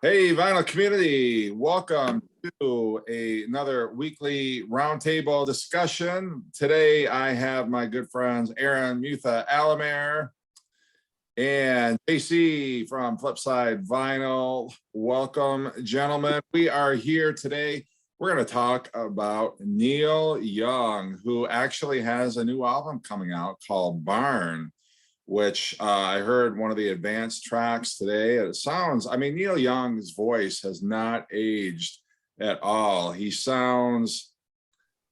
Hey, vinyl community, welcome to another weekly roundtable discussion. Today, I have my good friends Aaron Mutha Alamere and JC from Flipside Vinyl. Welcome, gentlemen. We are here today. We're going to talk about Neil Young, who actually has a new album coming out called Barn, which I heard one of the advanced tracks today. It sounds, Neil Young's voice has not aged at all. He sounds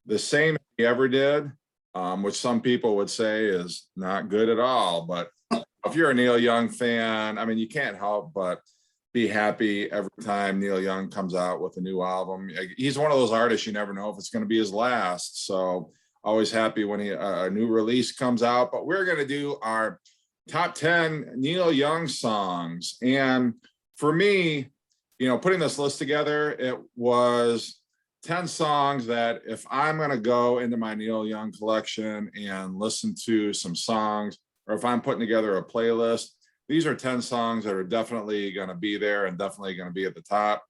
the same he ever did, which some people would say is not good at all. But if you're a Neil Young fan, you can't help but be happy every time Neil Young comes out with a new album. He's one of those artists you never know if it's going to be his last. So always happy when a new release comes out. But we're going to do our top 10 Neil Young songs. And for me, putting this list together, it was 10 songs that if I'm going to go into my Neil Young collection and listen to some songs, or if I'm putting together a playlist, these are 10 songs that are definitely going to be there and definitely going to be at the top.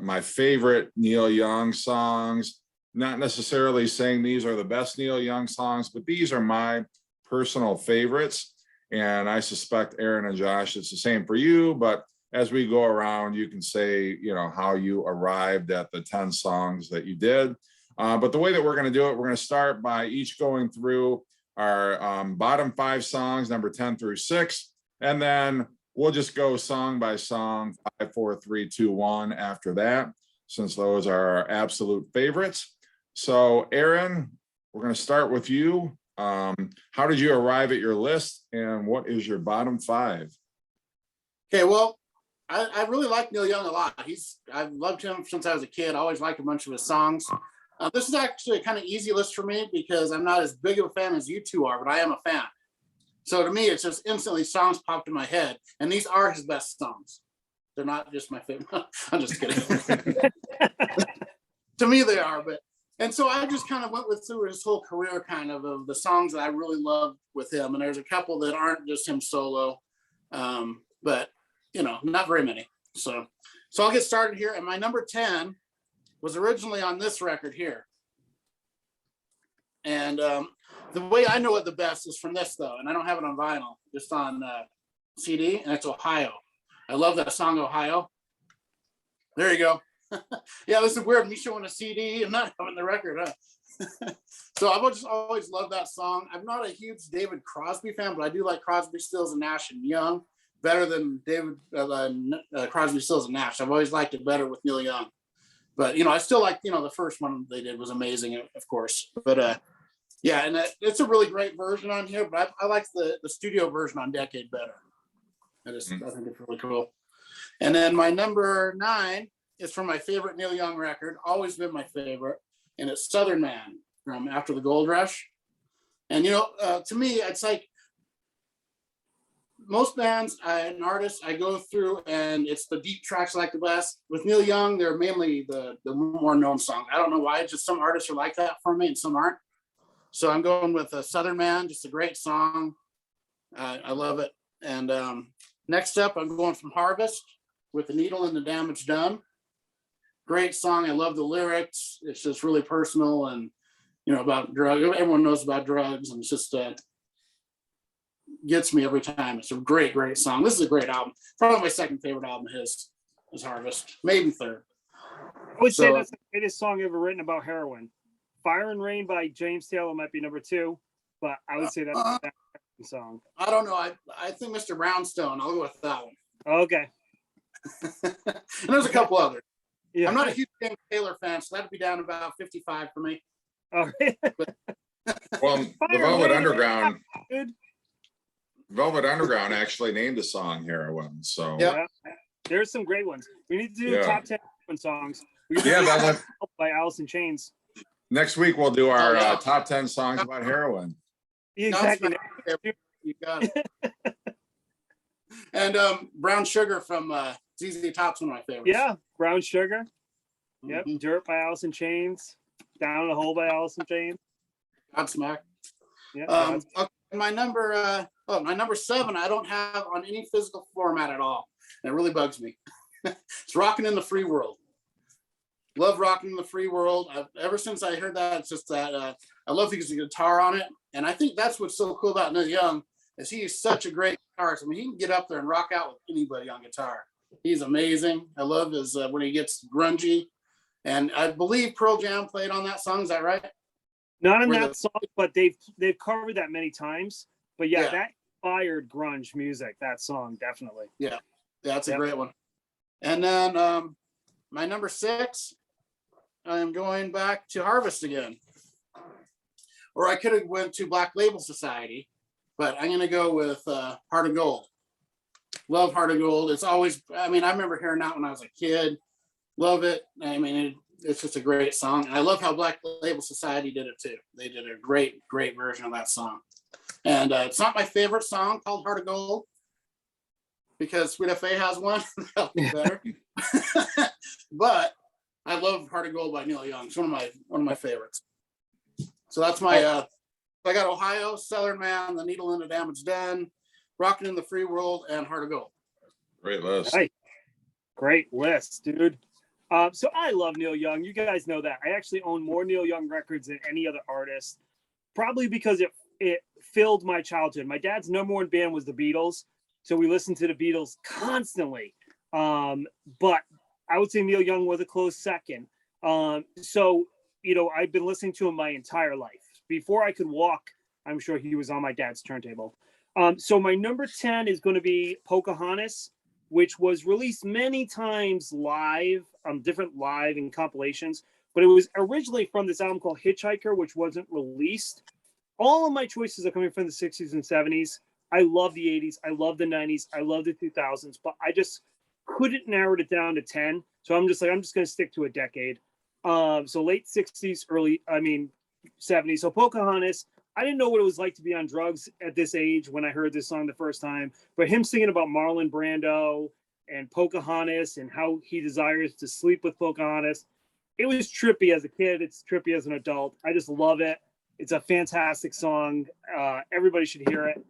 My favorite Neil Young songs, not necessarily saying these are the best Neil Young songs, but these are my personal favorites. And I suspect Aaron and Josh, it's the same for you. But as we go around, you can say, how you arrived at the 10 songs that you did. But the way that we're going to do it, we're going to start by each going through our bottom 5 songs, number 10 through 6. And then we'll just go song by song, 5, 4, 3, 2, 1 after that, since those are our absolute favorites. So Aaron, we're going to start with you. How did you arrive at your list, and what is your bottom 5? Okay, well, I really like Neil Young a lot. I've loved him since I was a kid. I always liked a bunch of his songs. This is actually a kind of easy list for me because I'm not as big of a fan as you two are, but I am a fan. So to me, it's just instantly songs popped in my head, and these are his best songs. They're not just my favorite. I'm just kidding. To me, they are, and so I just kind of went through his whole career of the songs that I really loved with him. And there's a couple that aren't just him solo, but, not very many. So I'll get started here. And my number 10 was originally on this record here. And the way I know it the best is from this, though. And I don't have it on vinyl, just on CD, and it's Ohio. I love that song, Ohio. There you go. Yeah, this is weird. Me showing a CD and not having the record, huh? So I've just always loved that song. I'm not a huge David Crosby fan, but I do like Crosby, Stills, and Nash and Young better than Crosby, Stills, and Nash. I've always liked it better with Neil Young. But, I still like, the first one they did was amazing, of course. But, yeah, and it's a really great version on here, but I like the studio version on Decade better. I think it's really cool. And then my number 9 is from my favorite Neil Young record, always been my favorite, and it's Southern Man from After the Gold Rush. And, to me, it's like most bands and artists I go through, and it's the deep tracks I like the best. With Neil Young, they're mainly the more known songs. I don't know why, just some artists are like that for me and some aren't. So I'm going with Southern Man, just a great song. I love it. And next up, I'm going from Harvest with The Needle and the Damage Done. Great song. I love the lyrics. It's just really personal and, about drugs. Everyone knows about drugs, and it's just gets me every time. It's a great, great song. This is a great album. Probably my second favorite album of his is Harvest. Maybe third. I would say that's the greatest song ever written about heroin. Fire and Rain by James Taylor might be number 2, but I would say that's that song. I don't know. I think Mr. Brownstone. I'll go with that one. Okay. And there's a couple others. Yeah. I'm not a huge James Taylor fan, so that'd be down about 55 for me. All right. Well, the Velvet Underground actually named a song Heroin. So yeah, there's some great ones. We need to do top 10 songs. That one by Alice in Chains. Next week we'll do our top 10 songs about heroin. Exactly. You got it. And Brown Sugar from ZZ Top's one of my favorites. Yeah, Brown Sugar. Yep. Dirt by Alice in Chains. Down the Hole by Alice in Chains. Godsmack. Yeah. My number 7, I don't have on any physical format at all. And it really bugs me. It's Rocking in the Free World. Love Rocking in the Free World. Ever since I heard that, it's just that I love his guitar on it. And I think that's what's so cool about Neil Young is he is such a great guitarist. I mean, he can get up there and rock out with anybody on guitar. He's amazing. I love his when he gets grungy. And I believe Pearl Jam played on that song. Is that right? Not in that song, but they've covered that many times. But yeah, that inspired grunge music. That song definitely. Yeah, that's a great one. And then my number 6, I am going back to Harvest again. Or I could have went to Black Label Society, but I'm going to go with Heart of Gold. Love Heart of Gold. It's always, I mean, I remember hearing that when I was a kid. Love it. I mean, it's just a great song. And I love how Black Label Society did it too. They did a great version of that song. And it's not my favorite song called Heart of Gold because Sweet FA has one. That'll be better. But I love Heart of Gold by Neil Young. It's one of my favorites. So that's my I got Ohio, Southern Man, The Needle in the Damage Done, Rocking in the Free World, and Heart of Gold. Great list. Hey, great list, dude. So I love Neil Young. You guys know that. I actually own more Neil Young records than any other artist, probably because it filled my childhood. My dad's number one band was the Beatles, so we listened to the Beatles constantly. But I would say Neil Young was a close second. So, you know, I've been listening to him my entire life. Before I could walk, I'm sure he was on my dad's turntable. So my number 10 is going to be Pocahontas, which was released many times live, different live and compilations, but it was originally from this album called Hitchhiker, which wasn't released. All of my choices are coming from the 60s and 70s. I love the 80s. I love the 90s. I love the 2000s, but I just couldn't narrow it down to 10. So I'm just going to stick to a decade. So late 60s, 70s. So Pocahontas, I didn't know what it was like to be on drugs at this age when I heard this song the first time, but him singing about Marlon Brando and Pocahontas and how he desires to sleep with Pocahontas. It was trippy as a kid. It's trippy as an adult. I just love it. It's a fantastic song. Everybody should hear it.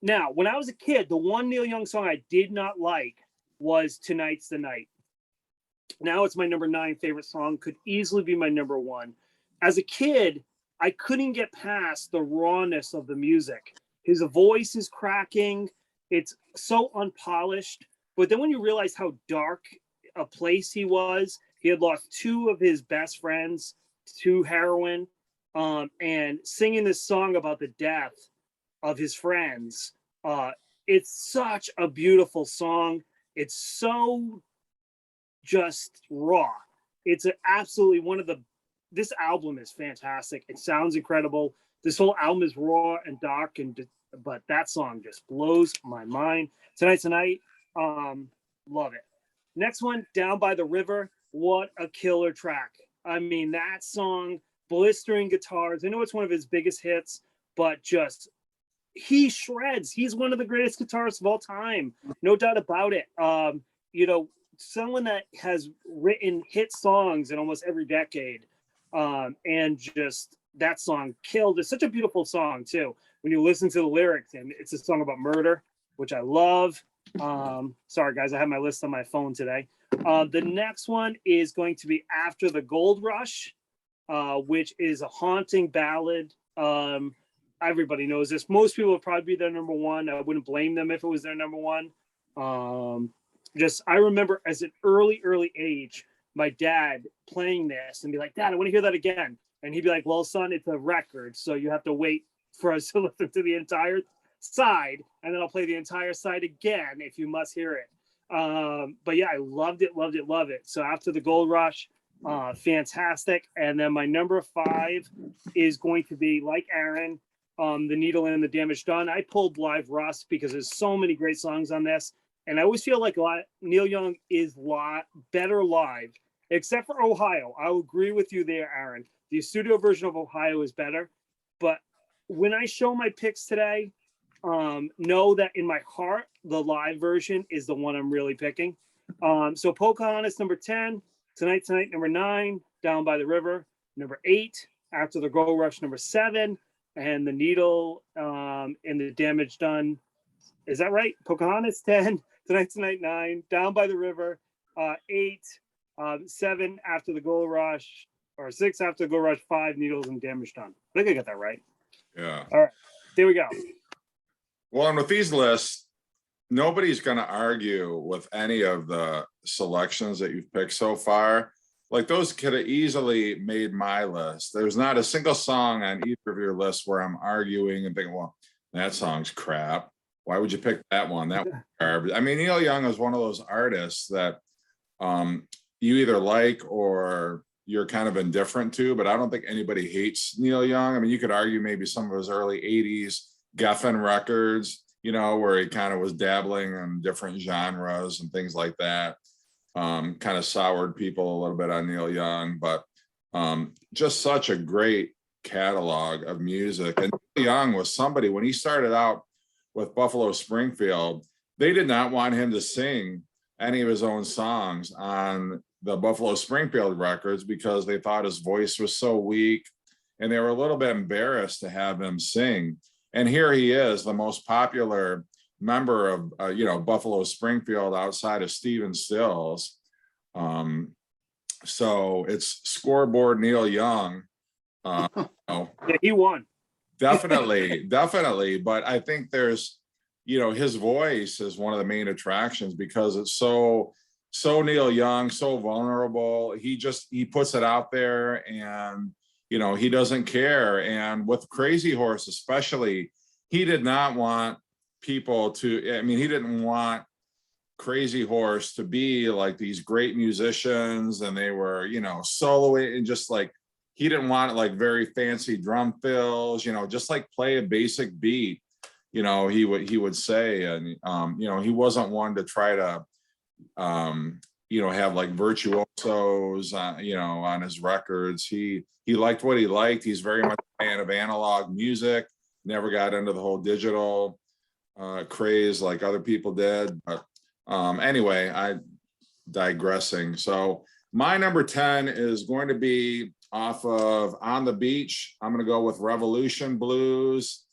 Now, when I was a kid, the one Neil Young song I did not like was Tonight's the Night. Now it's my number 9 favorite song, could easily be my number 1. As a kid, I couldn't get past the rawness of the music. His voice is cracking. It's so unpolished. But then when you realize how dark a place he was, he had lost 2 of his best friends to heroin, and singing this song about the death of his friends. It's such a beautiful song. It's so just raw. It's absolutely this album is fantastic. It sounds incredible. This whole album is raw and dark, but that song just blows my mind. Tonight's the Night, love it. Next one, Down by the River. What a killer track. I mean, that song, blistering guitars. I know it's one of his biggest hits, but just he shreds. He's one of the greatest guitarists of all time, no doubt about it. You know, someone that has written hit songs in almost every decade. And just that song killed. It's such a beautiful song too when you listen to the lyrics, and it's a song about murder, which I love. Sorry guys, I have my list on my phone today. The next one is going to be After the Gold Rush, which is a haunting ballad. Everybody knows this. Most people would probably be their number 1. I wouldn't blame them if it was their number 1. I remember as an early age, my dad playing this and be like, Dad, I want to hear that again. And he'd be like, well, son, it's a record, so you have to wait for us to listen to the entire side, and then I'll play the entire side again if you must hear it. But yeah, I loved it. So After the Gold Rush, fantastic. And then my number 5 is going to be, like Aaron, The Needle and the Damage Done. I pulled Live Rust because there's so many great songs on this. And I always feel like Neil Young is better live, except for Ohio. I'll agree with you there, Aaron. The studio version of Ohio is better. But when I show my picks today, know that in my heart, the live version is the one I'm really picking. So Pocahontas, number 10. Tonight's Night, number 9. Down by the River, number 8. After the Gold Rush, number 7. And The Needle and the Damage Done. Is that right? Pocahontas, 10. Tonight's Night, 9. Down by the River, 8, 7 after the gold rush, or 6 after the gold rush, 5 needles and damage done. I think I got that right. Yeah. All right, there we go. Well, and with these lists, nobody's going to argue with any of the selections that you've picked so far. Like those could have easily made my list. There's not a single song on either of your lists where I'm arguing and thinking, well, that song's crap. Why would you pick that one? That one's garbage. I mean, Neil Young is one of those artists that you either like or you're kind of indifferent to, but I don't think anybody hates Neil Young. I mean, you could argue maybe some of his early 80s Geffen records, you know, where he kind of was dabbling in different genres and things like that. Kind of soured people a little bit on Neil Young, but just such a great catalog of music. And Neil Young was somebody, when he started out with Buffalo Springfield, they did not want him to sing any of his own songs on the Buffalo Springfield records because they thought his voice was so weak, and they were a little bit embarrassed to have him sing. And here he is, the most popular member of Buffalo Springfield outside of Stephen Stills. So it's scoreboard Neil Young. Yeah, he won. Definitely. But I think there's, his voice is one of the main attractions because it's so Neil Young, so vulnerable. He puts it out there, and he doesn't care. And with Crazy Horse especially, he did not want people to, he didn't want Crazy Horse to be like these great musicians and they were, soloing, and just like, he didn't want like very fancy drum fills, just like play a basic beat, he would say. And, he wasn't one to try to, have like virtuosos, on his records. He liked what he liked. He's very much a fan of analog music, never got into the whole digital craze like other people did. But anyway, I digressing. So my number 10 is going to be off of On the Beach. I'm going to go with Revolution Blues.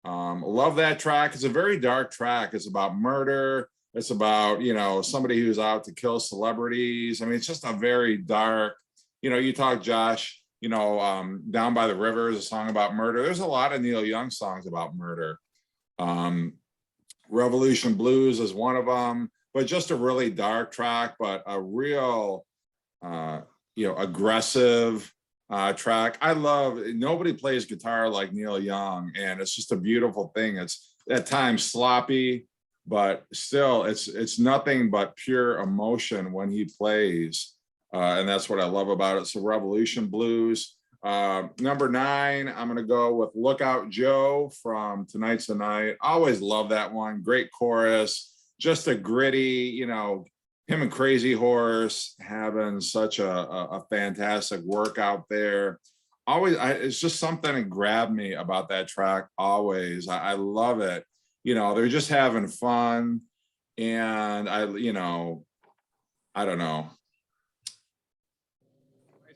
Love that track. It's a very dark track. It's about murder. It's about, somebody who's out to kill celebrities. I mean, it's just a very dark, you talk, Josh, Down by the River is a song about murder. There's a lot of Neil Young songs about murder. Revolution Blues is one of them, but just a really dark track, but a real, aggressive track. Nobody plays guitar like Neil Young, and it's just a beautiful thing. It's at times sloppy, but still it's nothing but pure emotion when he plays. And that's what I love about it. So Revolution Blues. Number 9, I'm going to go with Lookout Joe from Tonight's the Night. Always love that one. Great chorus. Just a gritty, him and Crazy Horse having such a fantastic work out there. It's just something that grabbed me about that track always. I love it. They're just having fun. And I don't know.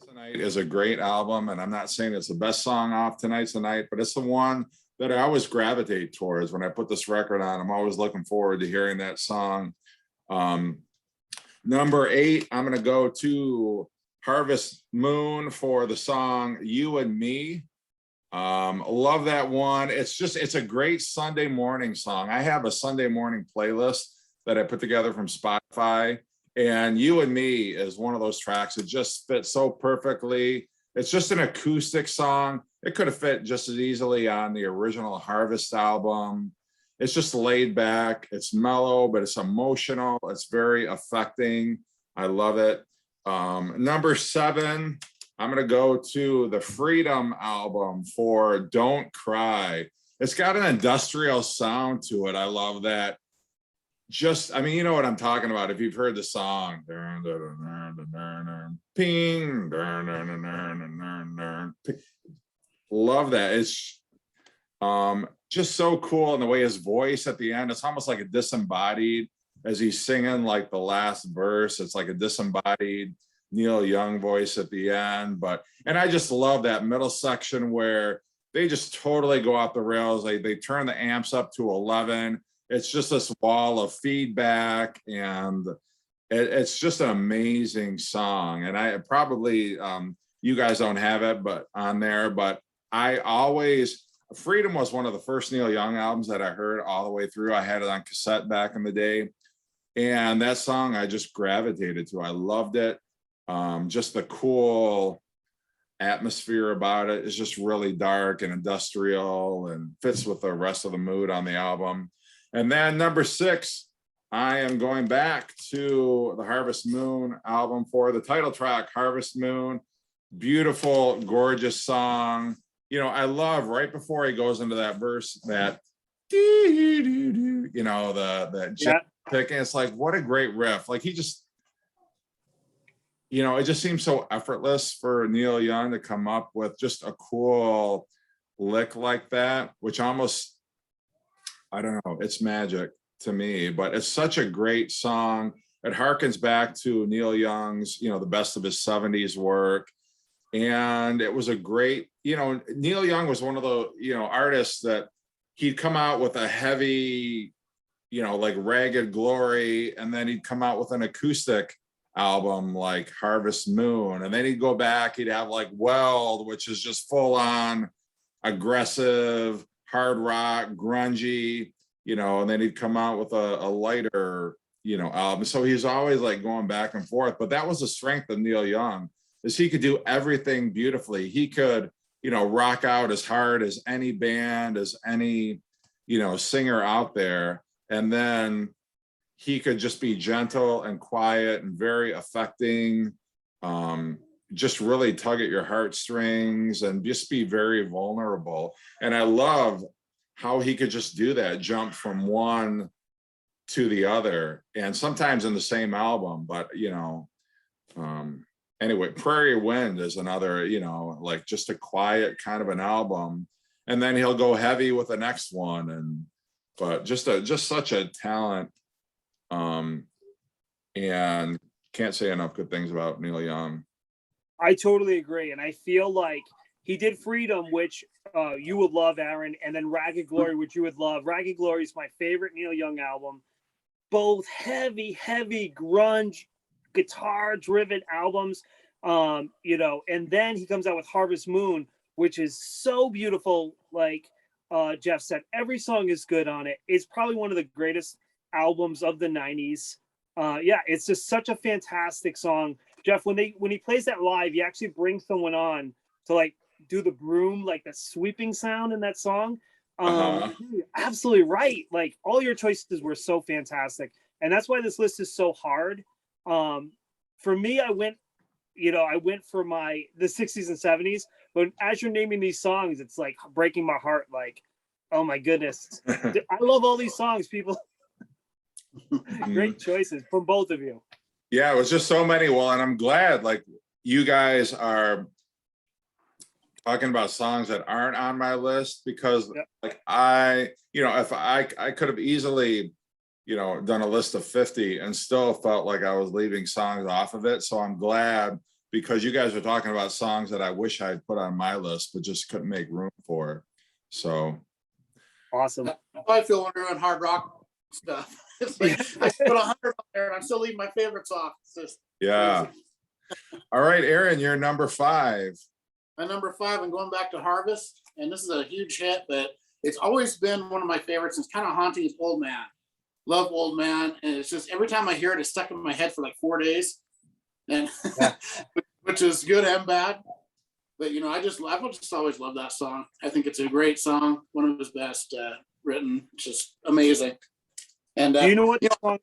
Tonight is a great album, and I'm not saying it's the best song off Tonight's the Night, but it's the one that I always gravitate towards when I put this record on. I'm always looking forward to hearing that song. Number 8, I'm going to go to Harvest Moon for the song You and Me. Love that one. It's a great Sunday morning song. I have a Sunday morning playlist that I put together from Spotify, and You and Me is one of those tracks. It just fits so perfectly. It's just an acoustic song. It could have fit just as easily on the original Harvest album. It's just laid back. It's mellow, but it's emotional. It's very affecting. I love it. Number 7, I'm going to go to the Freedom album for Don't Cry. It's got an industrial sound to it. I love that. You know what I'm talking about if you've heard the song. Ping. Love that. It's just so cool. And the way his voice at the end, it's almost like a disembodied as he's singing like the last verse. It's like a disembodied Neil Young voice at the end. And I just love that middle section where they just totally go off the rails. They turn the amps up to 11. It's just this wall of feedback, and it's just an amazing song. And I probably, you guys don't have it, but on there, but I always, Freedom was one of the first Neil Young albums that I heard all the way through. I had it on cassette back in the day. And that song I just gravitated to. I loved it. Just the cool atmosphere about it is just really dark and industrial and fits with the rest of the mood on the album. And then number 6, I am going back to the Harvest Moon album for the title track, Harvest Moon. Beautiful, gorgeous song. You know, I love right before he goes into that verse, that you know, the pick, and it's like, what a great riff. Like he just, you know, it just seems so effortless for Neil Young to come up with just a cool lick like that, which almost, I don't know, it's magic to me, but it's such a great song. It harkens back to Neil Young's, you know, the best of his 70s work. And it was a great, you know, Neil Young was one of the, you know, artists that he'd come out with a heavy, you know, like Ragged Glory, and then he'd come out with an acoustic album like Harvest Moon, and then he'd go back, he'd have like Weld, which is just full on aggressive hard rock, grungy, you know, and then he'd come out with a lighter, you know, album. So he's always like going back and forth. But that was the strength of Neil Young, is he could do everything beautifully. He could, you know, rock out as hard as any band, as any, you know, singer out there. And then he could just be gentle and quiet and very affecting, just really tug at your heartstrings and just be very vulnerable. And I love how he could just do that, jump from one to the other, and sometimes in the same album. But, you know, anyway, Prairie Wind is another, you know, like just a quiet kind of an album. And then he'll go heavy with the next one. And, but just such a talent. And can't say enough good things about Neil Young. I totally agree. And I feel like he did Freedom, which you would love, Aaron, and then Ragged Glory, which you would love. Ragged Glory is my favorite Neil Young album. Both heavy grunge, guitar-driven albums, you know, and then he comes out with Harvest Moon, which is so beautiful. Like Jeff said, every song is good on it. It's probably one of the greatest albums of the 90s. Yeah, it's just such a fantastic song. Jeff, when he plays that live, he actually brings someone on to like do the broom, like the sweeping sound in that song. You're absolutely right. Like all your choices were so fantastic. And that's why this list is so hard. For me, I went for the 60s and 70s, but as you're naming these songs, it's like breaking my heart. Like, oh my goodness. I love all these songs, people. Great choices from both of you. Yeah, it was just so many. Well, and I'm glad like you guys are talking about songs that aren't on my list, because like if I could have easily, you know, done a list of 50 and still felt like I was leaving songs off of it. So I'm glad, because you guys are talking about songs that I wish I'd put on my list, but just couldn't make room for. So awesome. I feel when we're doing hard rock stuff. It's like I put 100 on there and I'm still leaving my favorites off. It's just crazy. All right, Aaron, you're number 5. My number 5, I'm going back to Harvest, and this is a huge hit, but it's always been one of my favorites. It's kind of haunting. It's Old Man. Love Old Man, and it's just every time I hear it, it's stuck in my head for like 4 days, and which is good and bad. But you know, I've just always loved that song. I think it's a great song, one of his best written. It's just amazing. And do you know what song?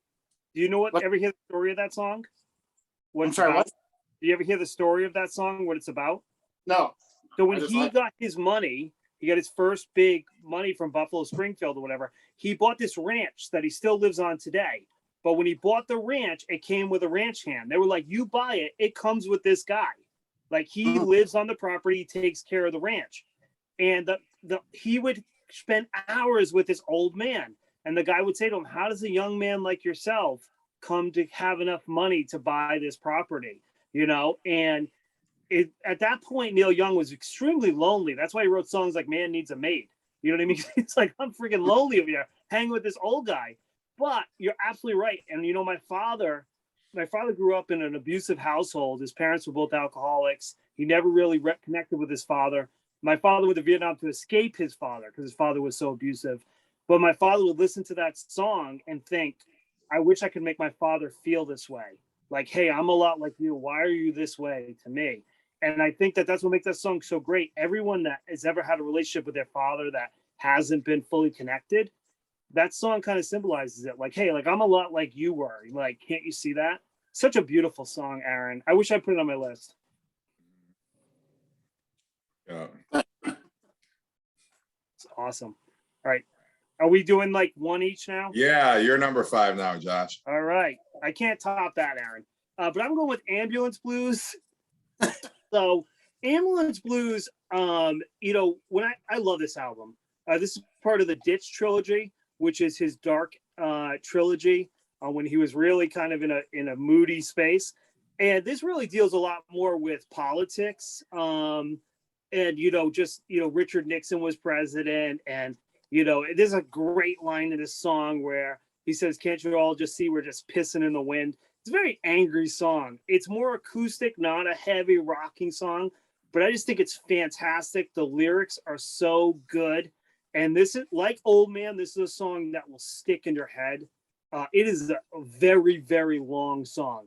Do you know what? Ever hear the story of that song? I'm sorry. What? Do you ever hear the story of that song? What it's about? No. So when he got his money, he got his first big money from Buffalo Springfield or whatever. He bought this ranch that he still lives on today. But when he bought the ranch, it came with a ranch hand. They were like, "You buy it, it comes with this guy. Like he lives on the property, takes care of the ranch." And he would spend hours with this old man. And the guy would say to him, "How does a young man like yourself come to have enough money to buy this property?" You know, and at that point, Neil Young was extremely lonely. That's why he wrote songs like "Man Needs a Maid." You know what I mean? It's like, I'm freaking lonely over here, hanging with this old guy. But you're absolutely right. And you know, my father my father grew up in an abusive household. His parents were both alcoholics. He never really connected with his father. My father went to Vietnam to escape his father because his father was so abusive. But my father would listen to that song and think, I wish I could make my father feel this way. Like, hey, I'm a lot like you. Why are you this way to me? And I think that that's what makes that song so great. Everyone that has ever had a relationship with their father that hasn't been fully connected, that song kind of symbolizes it. Like, hey, like I'm a lot like you were. Like, can't you see that? Such a beautiful song, Aaron. I wish I put it on my list. Yeah. It's awesome. All right. Are we doing like one each now? Yeah, you're number 5 now, Josh. All right. I can't top that, Aaron. But I'm going with Ambulance Blues. So Ambulance Blues, you know, when I love this album. This is part of the Ditch trilogy, which is his dark trilogy when he was really kind of in a moody space. And this really deals a lot more with politics. And, you know, just, you know, Richard Nixon was president. And, you know, there's a great line in this song where he says, can't you all just see we're just pissing in the wind? It's a very angry song. It's more acoustic, not a heavy rocking song, but I just think it's fantastic. The lyrics are so good. And this is like Old Man. This is a song that will stick in your head. It is a very, very long song.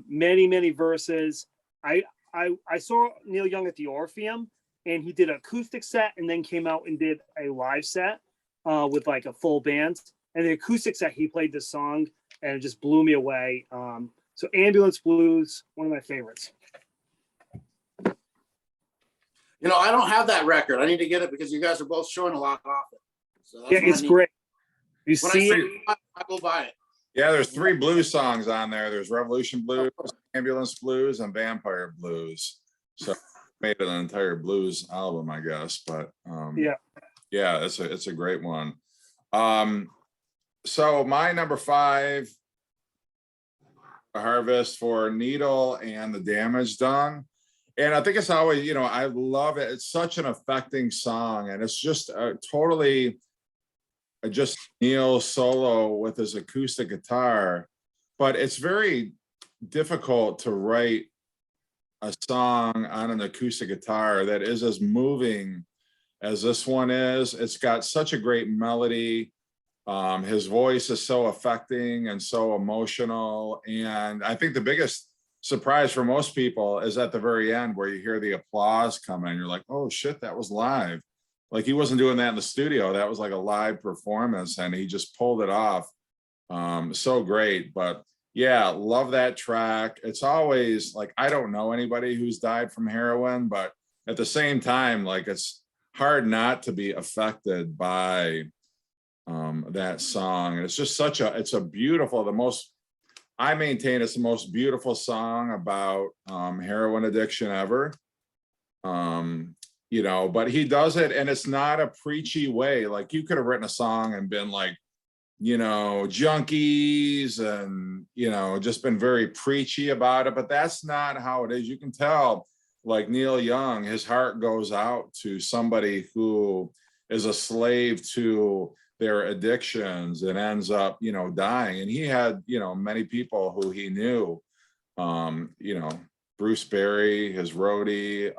Many, many verses. I saw Neil Young at the Orpheum, and he did an acoustic set and then came out and did a live set with like a full band. And the acoustic set, he played this song, and it just blew me away. So Ambulance Blues, one of my favorites. You know, I don't have that record. I need to get it because you guys are both showing a lot off it. So that's Yeah, it's great. You when see I it? I go buy it. Yeah, there's 3 blues songs on there. There's Revolution Blues, Ambulance Blues, and Vampire Blues. So made an entire blues album, I guess. But yeah, it's a great one. So my number 5, Harvest for Needle and the Damage Done. And I think it's always, you know, I love it. It's such an affecting song, and it's just totally just Neil solo with his acoustic guitar. But it's very difficult to write a song on an acoustic guitar that is as moving as this one is. It's got such a great melody. His voice is so affecting and so emotional. And I think the biggest surprise for most people is at the very end where you hear the applause come in. You're like, oh shit, that was live. Like he wasn't doing that in the studio. That was like a live performance, and he just pulled it off. So great. But yeah, love that track. It's always like, I don't know anybody who's died from heroin, but at the same time, like it's hard not to be affected by that song. And it's just it's a beautiful, I maintain it's the most beautiful song about heroin addiction ever. You know, but he does it, and it's not a preachy way. Like you could have written a song and been like, you know, junkies and, you know, just been very preachy about it, but that's not how it is. You can tell, like Neil Young, his heart goes out to somebody who is a slave to their addictions and ends up, you know, dying. And he had, you know, many people who he knew, you know, Bruce Berry, his roadie,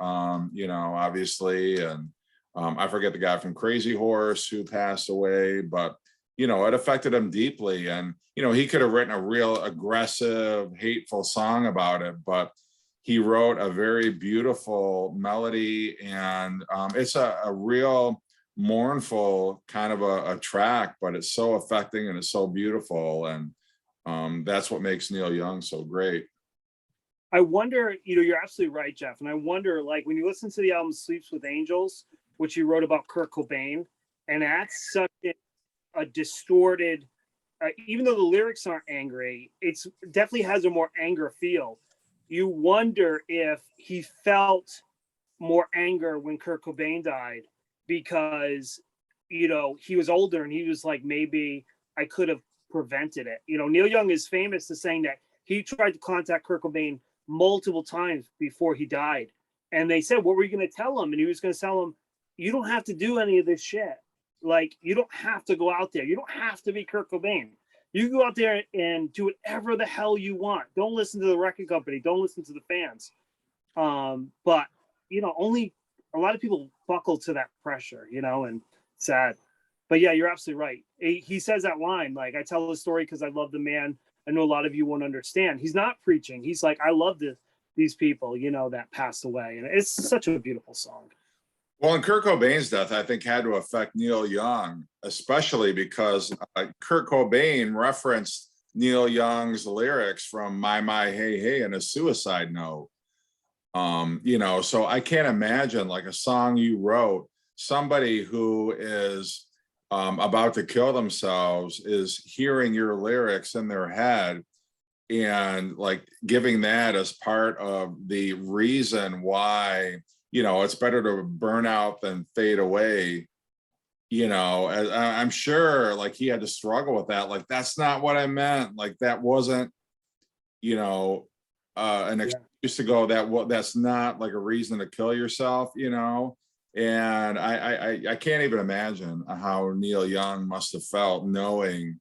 you know, obviously, and I forget the guy from Crazy Horse who passed away, but you know, it affected him deeply. And you know, he could have written a real aggressive, hateful song about it, but he wrote a very beautiful melody, and it's a real mournful kind of a track, but it's so affecting and it's so beautiful, and that's what makes Neil Young so great. I wonder, you know, you're absolutely right, Jeff. And I wonder, like, when you listen to the album Sleeps with Angels, which you wrote about Kurt Cobain, and that's such a distorted, even though the lyrics aren't angry, it's definitely has a more anger feel. You wonder if he felt more anger when Kurt Cobain died because, you know, he was older and he was like, maybe I could have prevented it. You know, Neil Young is famous for saying that he tried to contact Kurt Cobain multiple times before he died. And they said, what were you going to tell him? And he was going to tell him, you don't have to do any of this shit. Like, you don't have to go out there. You don't have to be Kurt Cobain. You go out there and do whatever the hell you want. Don't listen to the record company. Don't listen to the fans. But only a lot of people buckle to that pressure, and sad. But yeah, you're absolutely right. He says that line, like, I tell the story because I love the man. I know a lot of you won't understand. He's not preaching. He's like, I love these people, that passed away. And it's such a beautiful song. Well, and Kurt Cobain's death, I think, had to affect Neil Young, especially because Kurt Cobain referenced Neil Young's lyrics from My, Hey, Hey in a suicide note. So I can't imagine like a song you wrote, somebody who is about to kill themselves is hearing your lyrics in their head and like giving that as part of the reason why, it's better to burn out than fade away. I'm sure like he had to struggle with that. Like, that's not what I meant. Like, that wasn't, an excuse to go that's not like a reason to kill yourself, and I can't even imagine how Neil Young must have felt knowing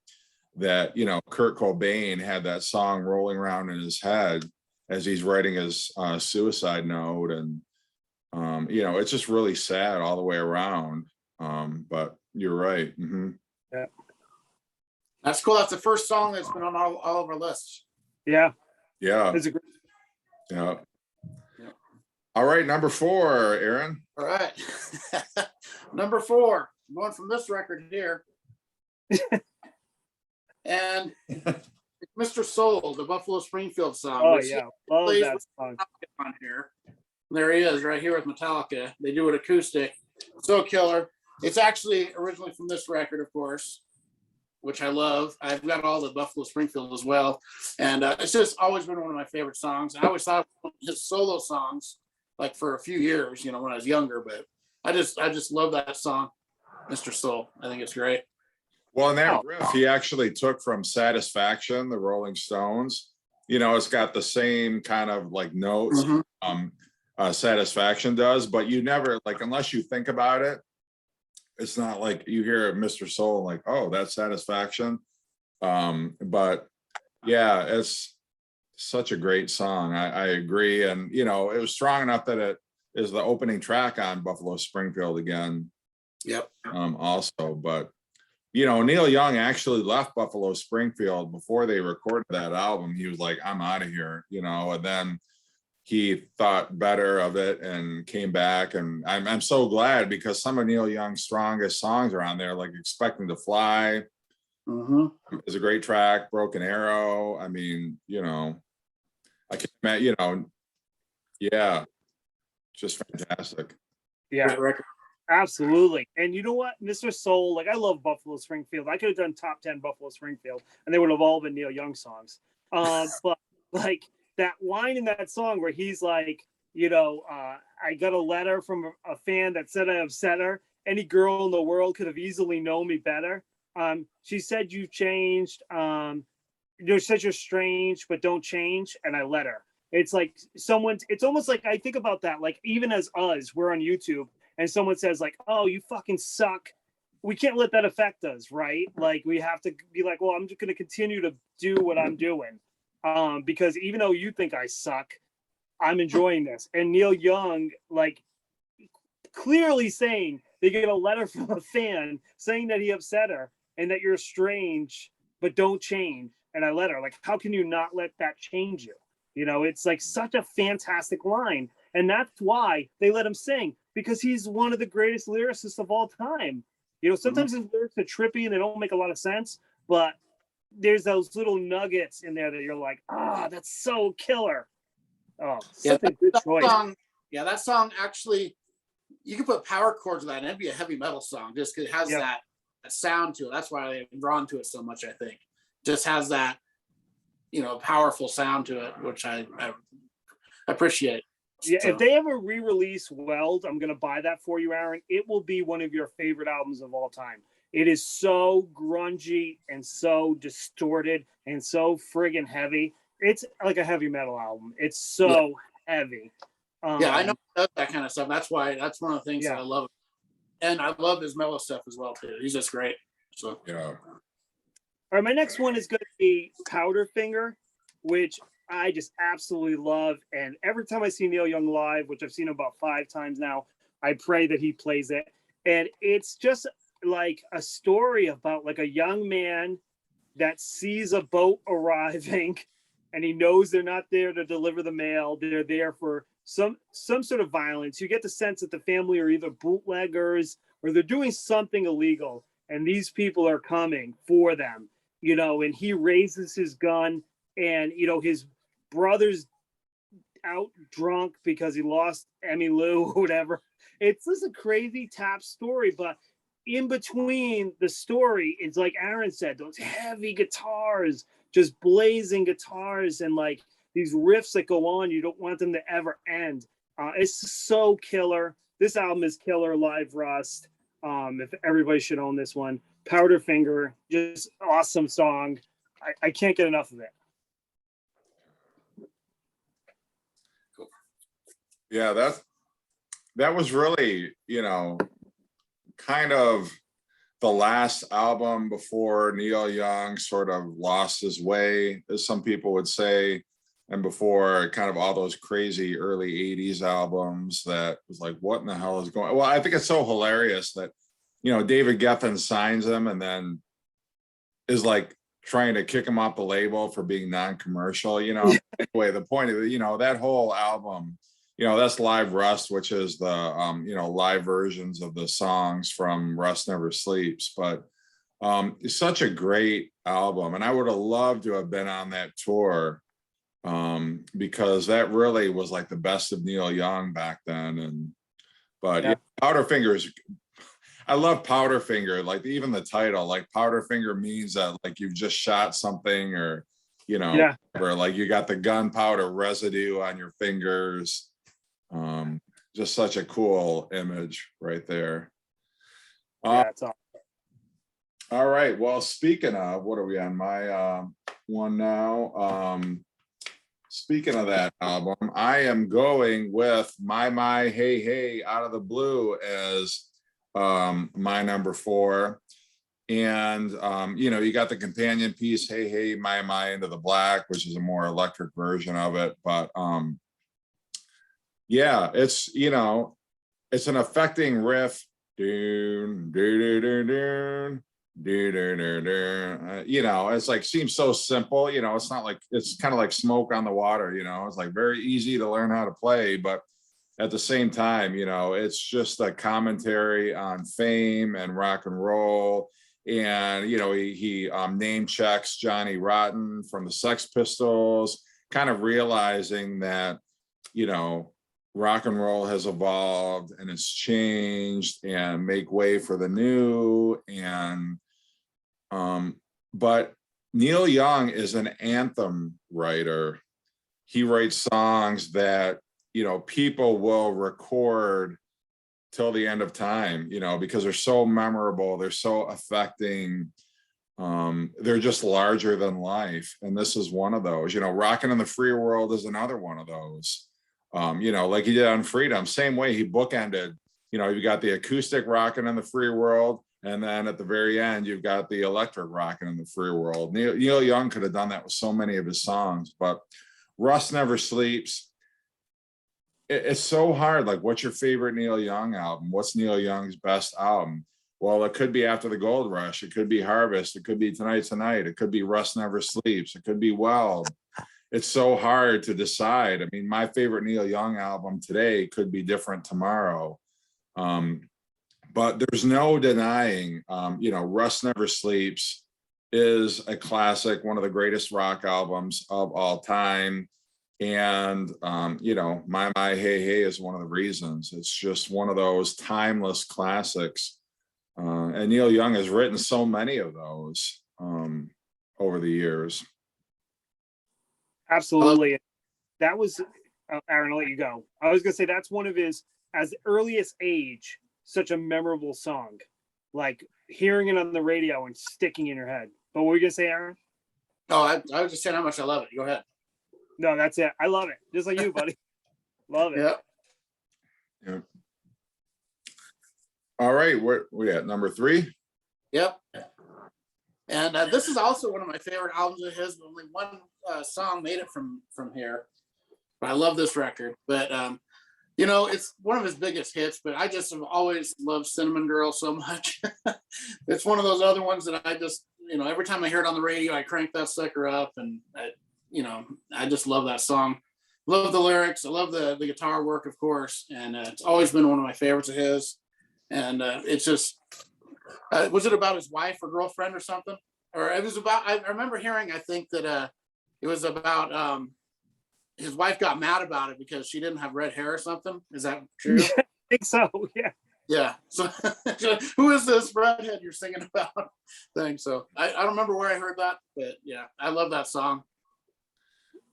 that, Kurt Cobain had that song rolling around in his head as he's writing his suicide note. And, it's just really sad all the way around. But you're right. Mm-hmm. Yeah. That's cool. That's the first song that's been on all of our lists. Yeah. Yeah. It's a great. Yeah. All right. Number 4, Aaron. All right. Number 4, I'm going from this record here. And Mr. Soul, the Buffalo Springfield song. Oh, yeah. Love that song. On here. There he is right here with Metallica. They do it acoustic. So killer. It's actually originally from this record, of course, which I love. I've got all the Buffalo Springfield as well. And it's just always been one of my favorite songs. I always thought his solo songs, like for a few years, when I was younger, but I just love that song, Mr. Soul. I think it's great. Well, and that riff he actually took from Satisfaction, the Rolling Stones. It's got the same kind of like notes Satisfaction does, but you never, like, unless you think about it, it's not like you hear Mr. Soul like, oh, that's Satisfaction. But yeah, it's such a great song. I agree. And, it was strong enough that it is the opening track on Buffalo Springfield again. Yep. Also, but Neil Young actually left Buffalo Springfield before they recorded that album. He was like, I'm out of here, and then he thought better of it and came back. And I'm so glad, because some of Neil Young's strongest songs are on there, like Expecting to Fly is a great track. Broken Arrow. I mean, I can't imagine, yeah, just fantastic. Yeah. Absolutely. And you know what, Mr. Soul, like, I love Buffalo Springfield. I could have done top 10 Buffalo Springfield and they would have all been Neil Young songs. But like that line in that song where he's like, I got a letter from a fan that said I upset her. Any girl in the world could have easily known me better. She said you've changed. Said you're strange, but don't change. And I let her. It's like it's almost like I think about that. Like, even as us, we're on YouTube and someone says like, oh, you fucking suck. We can't let that affect us, right? Like, we have to be like, well, I'm just going to continue to do what I'm doing. Because even though you think I suck, I'm enjoying this. And Neil Young, like, clearly saying they get a letter from a fan saying that he upset her and that you're strange, but don't change. And I let her. Like, how can you not let that change you? It's like such a fantastic line. And that's why they let him sing, because he's one of the greatest lyricists of all time. Sometimes his lyrics are trippy and they don't make a lot of sense, but there's those little nuggets in there that you're like, that's so killer. Oh, such a good choice. That song actually, you can put power chords with that and it'd be a heavy metal song just because it has that sound to it. That's why I'm drawn to it so much, I think. Just has that, powerful sound to it, which I appreciate. Yeah, so if they ever re-release Weld, I'm going to buy that for you, Aaron. It will be one of your favorite albums of all time. It is so grungy and so distorted and so friggin' heavy. It's like a heavy metal album. It's so heavy. I know that kind of stuff. That's why that's one of the things that I love. And I love his mellow stuff as well too. He's just great. So All right, my next one is going to be Powderfinger, which I just absolutely love. And every time I see Neil Young live, which I've seen him about 5 times now, I pray that he plays it. And it's just like a story about like a young man that sees a boat arriving and he knows they're not there to deliver the mail. They're there for some sort of violence. You get the sense that the family are either bootleggers or they're doing something illegal. And these people are coming for them, and he raises his gun and, his brother's out drunk because he lost Emmy Lou or whatever. It's just a crazy tap story, but in between the story, it's like Aaron said, those heavy guitars, just blazing guitars, and like these riffs that go on, you don't want them to ever end. It's so killer. This album is killer. Live Rust. If everybody should own this one. Powderfinger, just awesome song. I can't get enough of it. Yeah, that was really, kind of the last album before Neil Young sort of lost his way, as some people would say, and before kind of all those crazy early 80s albums that was like, what in the hell is going on? Well, I think it's so hilarious that, David Geffen signs him and then is like trying to kick him off the label for being non-commercial, Anyway, the point of it, that whole album, that's Live Rust, which is the, live versions of the songs from Rust Never Sleeps. But it's such a great album. And I would have loved to have been on that tour because that really was like the best of Neil Young back then. But Powderfinger's, I love Powderfinger, like even the title, like Powderfinger means that like you've just shot something or, or like you got the gunpowder residue on your fingers. Just such a cool image right there. It's awesome. All right, well, speaking of, what are we on, my one now? Speaking of that album, I am going with My Hey Hey Out of the Blue as my number 4. And you got the companion piece, Hey Hey My Into the Black, which is a more electric version of it. But yeah, it's it's an affecting riff. It's like seems so simple. It's not like, it's kind of like Smoke on the Water. It's like very easy to learn how to play, but at the same time, it's just a commentary on fame and rock and roll. And he name checks Johnny Rotten from the Sex Pistols, kind of realizing that rock and roll has evolved and it's changed and make way for the new. And but Neil Young is an anthem writer. He writes songs that people will record till the end of time, because they're so memorable, they're so affecting, they're just larger than life. And this is one of those. Rockin' in the Free World is another one of those. Like he did on Freedom, same way he bookended. You got the acoustic Rockin' in the Free World, and then at the very end you've got the electric Rockin' in the Free World. Neil Young could have done that with so many of his songs. But Rust Never Sleeps, it's so hard. Like, what's your favorite Neil Young album? What's Neil Young's best album? Well, it could be After the Gold Rush, it could be Harvest, it could be Tonight's the Night, it could be Rust Never Sleeps, it could be Weld. It's so hard to decide. I mean, my favorite Neil Young album today could be different tomorrow. But there's no denying, Rust Never Sleeps is a classic, one of the greatest rock albums of all time. And, My Hey Hey is one of the reasons. It's just one of those timeless classics. And Neil Young has written so many of those over the years. Absolutely. That was, Aaron, I'll let you go. I was going to say that's one of his, as earliest age, such a memorable song. Like hearing it on the radio and sticking in your head. But what were you going to say, Aaron? Oh, I was just saying how much I love it. Go ahead. No, that's it. I love it. Just like you, buddy. Love it. Yeah. All right. We're at number 3. Yep. And this is also one of my favorite albums of his. Only one song made it from here. But I love this record. But it's one of his biggest hits. But I just have always loved Cinnamon Girl so much. It's one of those other ones that I just, every time I hear it on the radio, I crank that sucker up, and I just love that song. Love the lyrics. I love the guitar work, of course, and it's always been one of my favorites of his. And it's just, was it about his wife or girlfriend or something? Or it was about, I remember hearing, I think that it was about his wife got mad about it because she didn't have red hair or something. Is that true? I think so, yeah. Yeah. So who is this redhead you're singing about? Thing. So I don't remember where I heard that, but yeah, I love that song.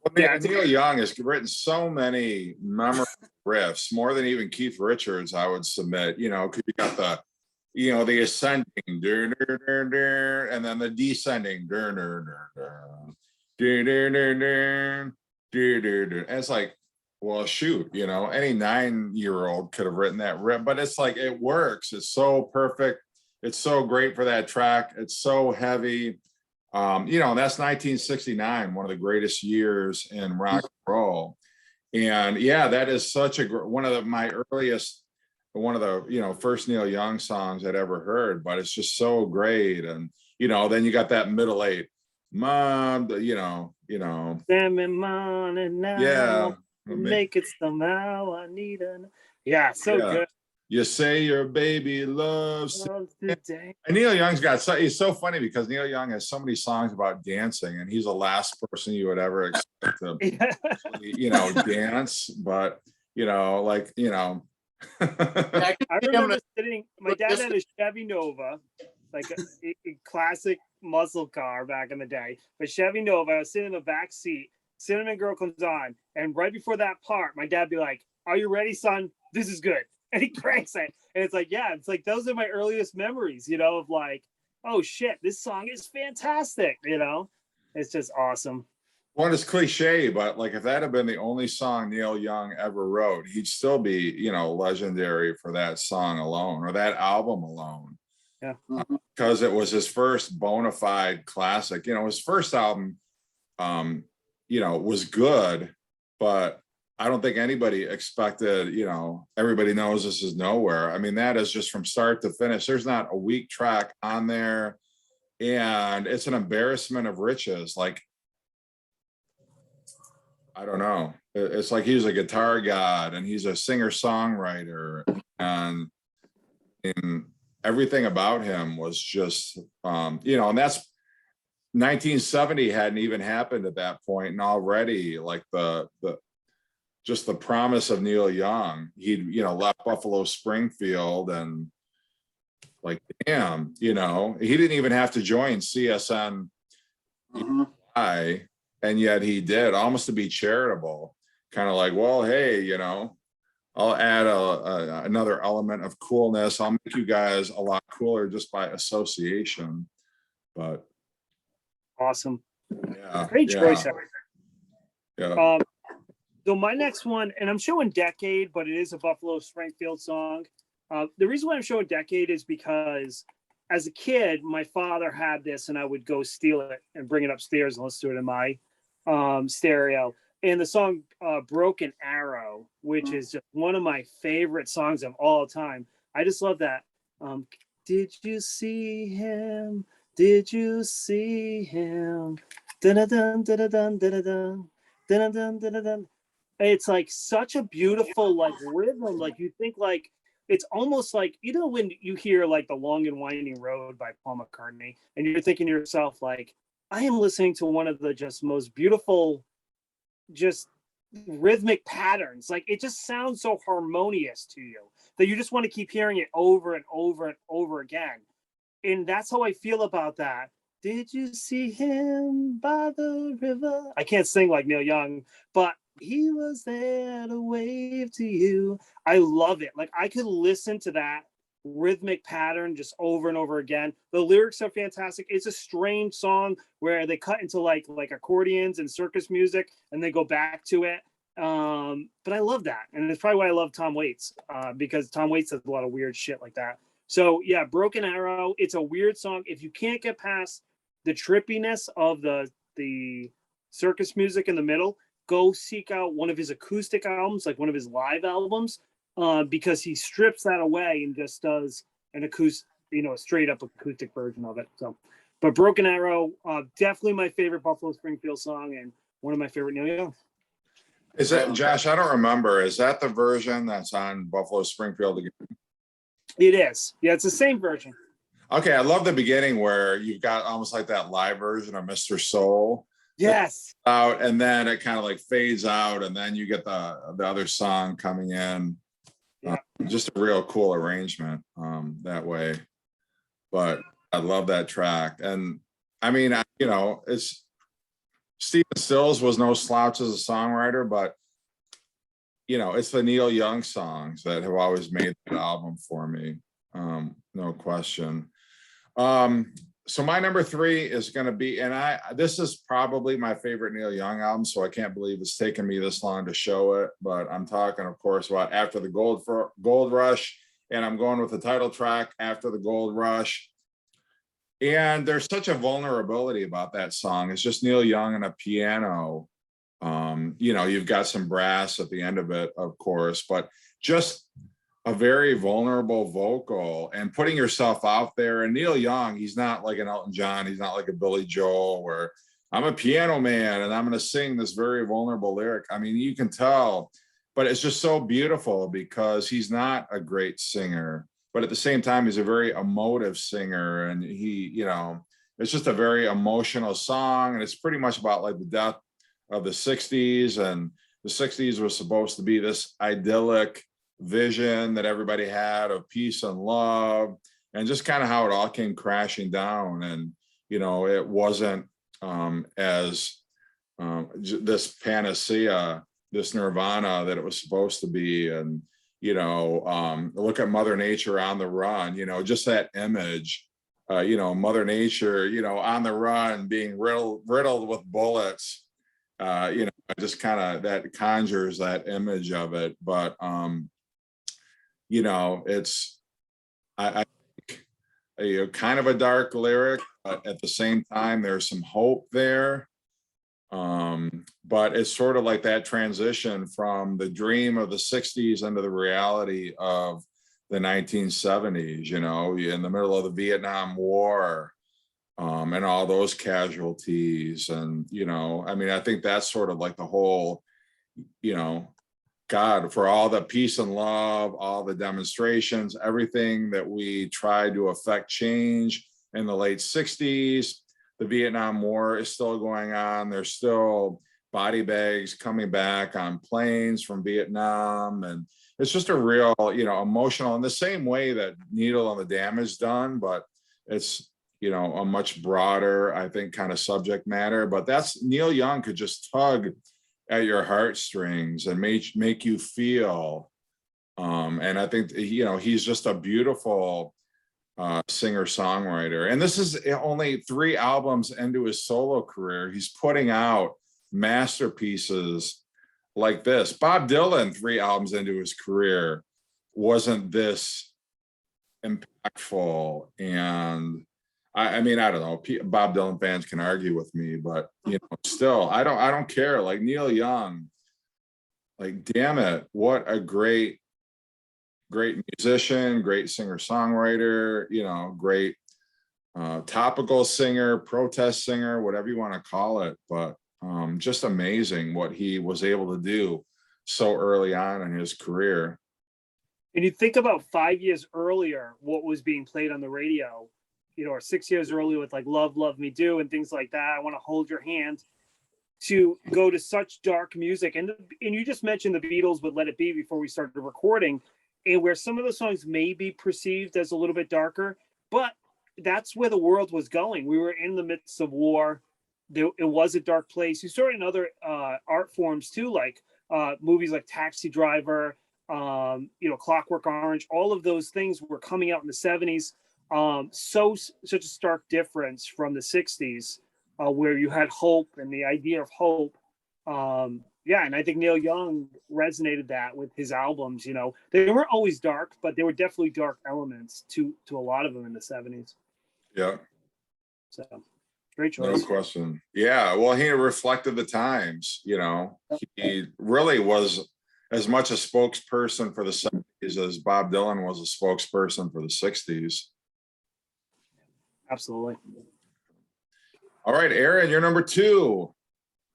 Well, yeah, Neil Young has written so many memorable riffs, more than even Keith Richards, I would submit, because you got the ascending, and then the descending, and it's like, well, shoot, any 9-year-old could have written that riff, but it's like, it works. It's so perfect. It's so great for that track. It's so heavy. That's 1969, one of the greatest years in rock and roll. And yeah, that is such one of my earliest, one of the, first Neil Young songs I'd ever heard, but it's just so great. And, then you got that middle eight, Mom, Send me money now. Yeah. Make it somehow. I need so good. You say your baby loves today. And Neil Young's he's so funny because Neil Young has so many songs about dancing, and he's the last person you would ever expect to dance, but I remember my dad had a Chevy Nova, like a classic muscle car back in the day, but Chevy Nova. I was sitting in the back seat, Cinnamon Girl comes on, and right before that part, my dad be like, "Are you ready, son? This is good." And he cranks it. And it's like, those are my earliest memories, of like, oh shit, this song is fantastic, It's just awesome. One is cliche, but like if that had been the only song Neil Young ever wrote, he'd still be, legendary for that song alone, or that album alone. Yeah. Because it was his first bona fide classic. His first album, was good, but I don't think anybody expected, Everybody Knows This Is Nowhere. I mean, that is just from start to finish. There's not a weak track on there. And it's an embarrassment of riches. Like, I don't know. It's like he's a guitar god and he's a singer-songwriter. And everything about him was just, and that's 1970 hadn't even happened at that point. And already like just the promise of Neil Young. He'd, left Buffalo Springfield and like, damn, he didn't even have to join CSN, and yet he did, almost to be charitable, kind of like, well, hey, I'll add another element of coolness. I'll make you guys a lot cooler just by association. But awesome. Yeah. Great choice. Yeah. So my next one, and I'm showing Decade, but it is a Buffalo Springfield song. The reason why I'm showing Decade is because as a kid, my father had this and I would go steal it and bring it upstairs and listen to it in my stereo. And the song Broken Arrow, which is just one of my favorite songs of all time. I just love that. Did you see him? Did you see him? Dun-dun-dun, dun-dun-dun, dun-dun-dun, dun-dun-dun, dun-dun. It's like such a beautiful like rhythm. Like you think like it's almost like, when you hear like The Long and Winding Road by Paul McCartney, and you're thinking to yourself, like, I am listening to one of the just most beautiful, just rhythmic patterns. Like it just sounds so harmonious to you that you just want to keep hearing it over and over and over again. And that's how I feel about that. Did you see him by the river? I can't sing like Neil Young, but he was there to wave to you. I love it. Like I could listen to that rhythmic pattern just over and over again. The lyrics are fantastic. It's a strange song where they cut into like accordions and circus music and they go back to it. But I love that. And it's probably why I love Tom Waits, because Tom Waits does a lot of weird shit like that. So yeah, Broken Arrow, it's a weird song. If you can't get past the trippiness of the circus music in the middle, go seek out one of his acoustic albums, like one of his live albums, because he strips that away and just does an acoustic, a straight up acoustic version of it. So, but Broken Arrow, definitely my favorite Buffalo Springfield song and one of my favorite Neil Young. Is that, Josh? I don't remember. Is that the version that's on Buffalo Springfield again? It is. Yeah, it's the same version. Okay, I love the beginning where you've got almost like that live version of Mr. Soul. Yes. Out, and then it kind of like fades out, and then you get the other song coming in. Yeah. Just a real cool arrangement that way. But I love that track. And I mean, it's Stephen Stills was no slouch as a songwriter, but it's the Neil Young songs that have always made that album for me. No question. So my number 3 is going to be, and this is probably my favorite Neil Young album, so I can't believe it's taken me this long to show it, but I'm talking, of course, about After the Gold Rush, and I'm going with the title track, After the Gold Rush. And there's such a vulnerability about that song. It's just Neil Young and a piano. You've got some brass at the end of it, of course, but just a very vulnerable vocal and putting yourself out there. And Neil Young, he's not like an Elton John. He's not like a Billy Joel where I'm a piano man and I'm going to sing this very vulnerable lyric. I mean, you can tell, but it's just so beautiful because he's not a great singer, but at the same time, he's a very emotive singer. And it's just a very emotional song. And it's pretty much about like the death of the 60s. And the 60s was supposed to be this idyllic vision that everybody had of peace and love, and just kind of how it all came crashing down. And it wasn't as this panacea, this nirvana that it was supposed to be. And look at Mother Nature on the run, just that image, Mother Nature, on the run, being riddled with bullets. Just kind of that conjures that image of it. But it's I kind of a dark lyric, but at the same time there's some hope there. But it's sort of like that transition from the dream of the 60s into the reality of the 1970s, in the middle of the Vietnam War, and all those casualties. And I think that's sort of like the whole, God, for all the peace and love, all the demonstrations, everything that we tried to affect change in the late 60s, the Vietnam War is still going on. There's still body bags coming back on planes from Vietnam. And it's just a real, emotional, in the same way that Needle and the Damage done, but it's, a much broader, I think, kind of subject matter. But that's Neil Young could just tug at your heartstrings and make you feel. And I think, he's just a beautiful singer-songwriter. And this is only 3 albums into his solo career. He's putting out masterpieces like this. Bob Dylan, 3 albums into his career, wasn't this impactful. And I mean, I don't know. Bob Dylan fans can argue with me, but still, I don't care. Like Neil Young, like, damn it, what a great musician, great singer-songwriter, great topical singer, protest singer, whatever you want to call it. But just amazing what he was able to do so early on in his career. And you think about 5 years earlier, what was being played on the radio, or 6 years earlier with like Love, Love Me Do and things like that. I Want to Hold Your Hand, to go to such dark music. And you just mentioned the Beatles with Let It Be before we started recording, and where some of the songs may be perceived as a little bit darker, but that's where the world was going. We were in the midst of war. It was a dark place. You saw it in other art forms too, like movies like Taxi Driver, Clockwork Orange. All of those things were coming out in the 70s. Such a stark difference from the 60s, where you had hope and the idea of hope. And I think Neil Young resonated that with his albums. They weren't always dark, but they were definitely dark elements to a lot of them in the 70s. Yeah. So, Great No choice. question. Yeah, well, he reflected the times, He really was as much a spokesperson for the 70s as Bob Dylan was a spokesperson for the 60s. Absolutely. All right, Aaron, you're number 2.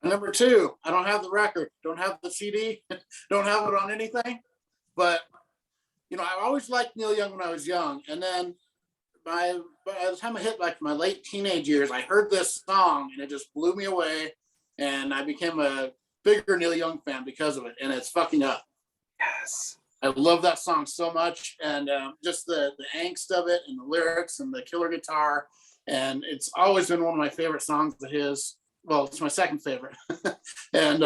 Number 2, I don't have the record, don't have the CD, don't have it on anything, but I always liked Neil Young when I was young, and then by the time I hit like my late teenage years, I heard this song and it just blew me away, and I became a bigger Neil Young fan because of it, and it's Fucking Up. Yes. I love that song so much, and just the angst of it and the lyrics and the killer guitar, and it's always been one of my favorite songs of his. Well, it's my second favorite, and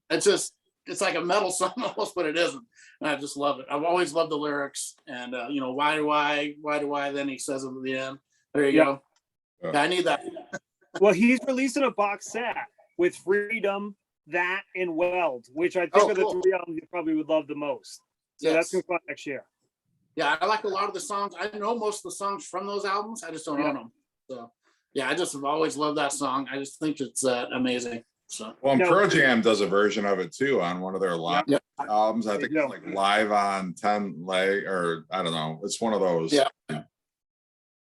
it's like a metal song almost, but it isn't. And I just love it. I've always loved the lyrics, and why do I? Then he says it at the end. There you go. Yeah, I need that. Well, he's releasing a box set with Freedom, that, and Weld, which I think are the 3 albums you probably would love the most. So that's gonna come out next year. Yeah, I like a lot of the songs. I know most of the songs from those albums. I just don't own them. So yeah, I just have always loved that song. I just think it's amazing. So well, Pearl Jam does a version of it too on one of their live albums. I think it's like Live on 10 Leg, or I don't know. It's one of those. Yeah.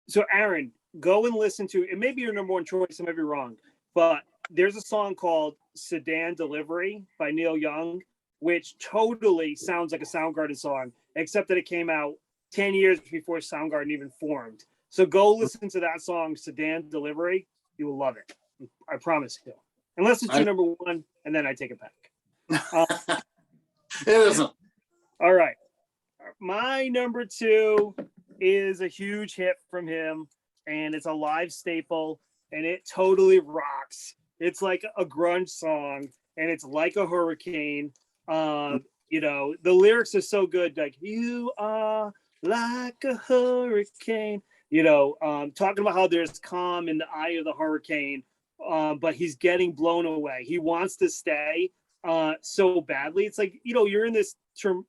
So Aaron, go and listen to it. May be your number 1 choice. I might be wrong, but there's a song called Sedan Delivery by Neil Young, which totally sounds like a Soundgarden song, except that it came out 10 years before Soundgarden even formed. So go listen to that song, Sedan Delivery. You will love it. I promise you. Unless it's your number 1, and then I take it back. It isn't. All right. My number 2 is a huge hit from him, and it's a live staple, and it totally rocks. It's like a grunge song, and it's Like a Hurricane. The lyrics are so good. Like, you are like a hurricane. Talking about how there's calm in the eye of the hurricane, but he's getting blown away. He wants to stay so badly. It's like, you're in this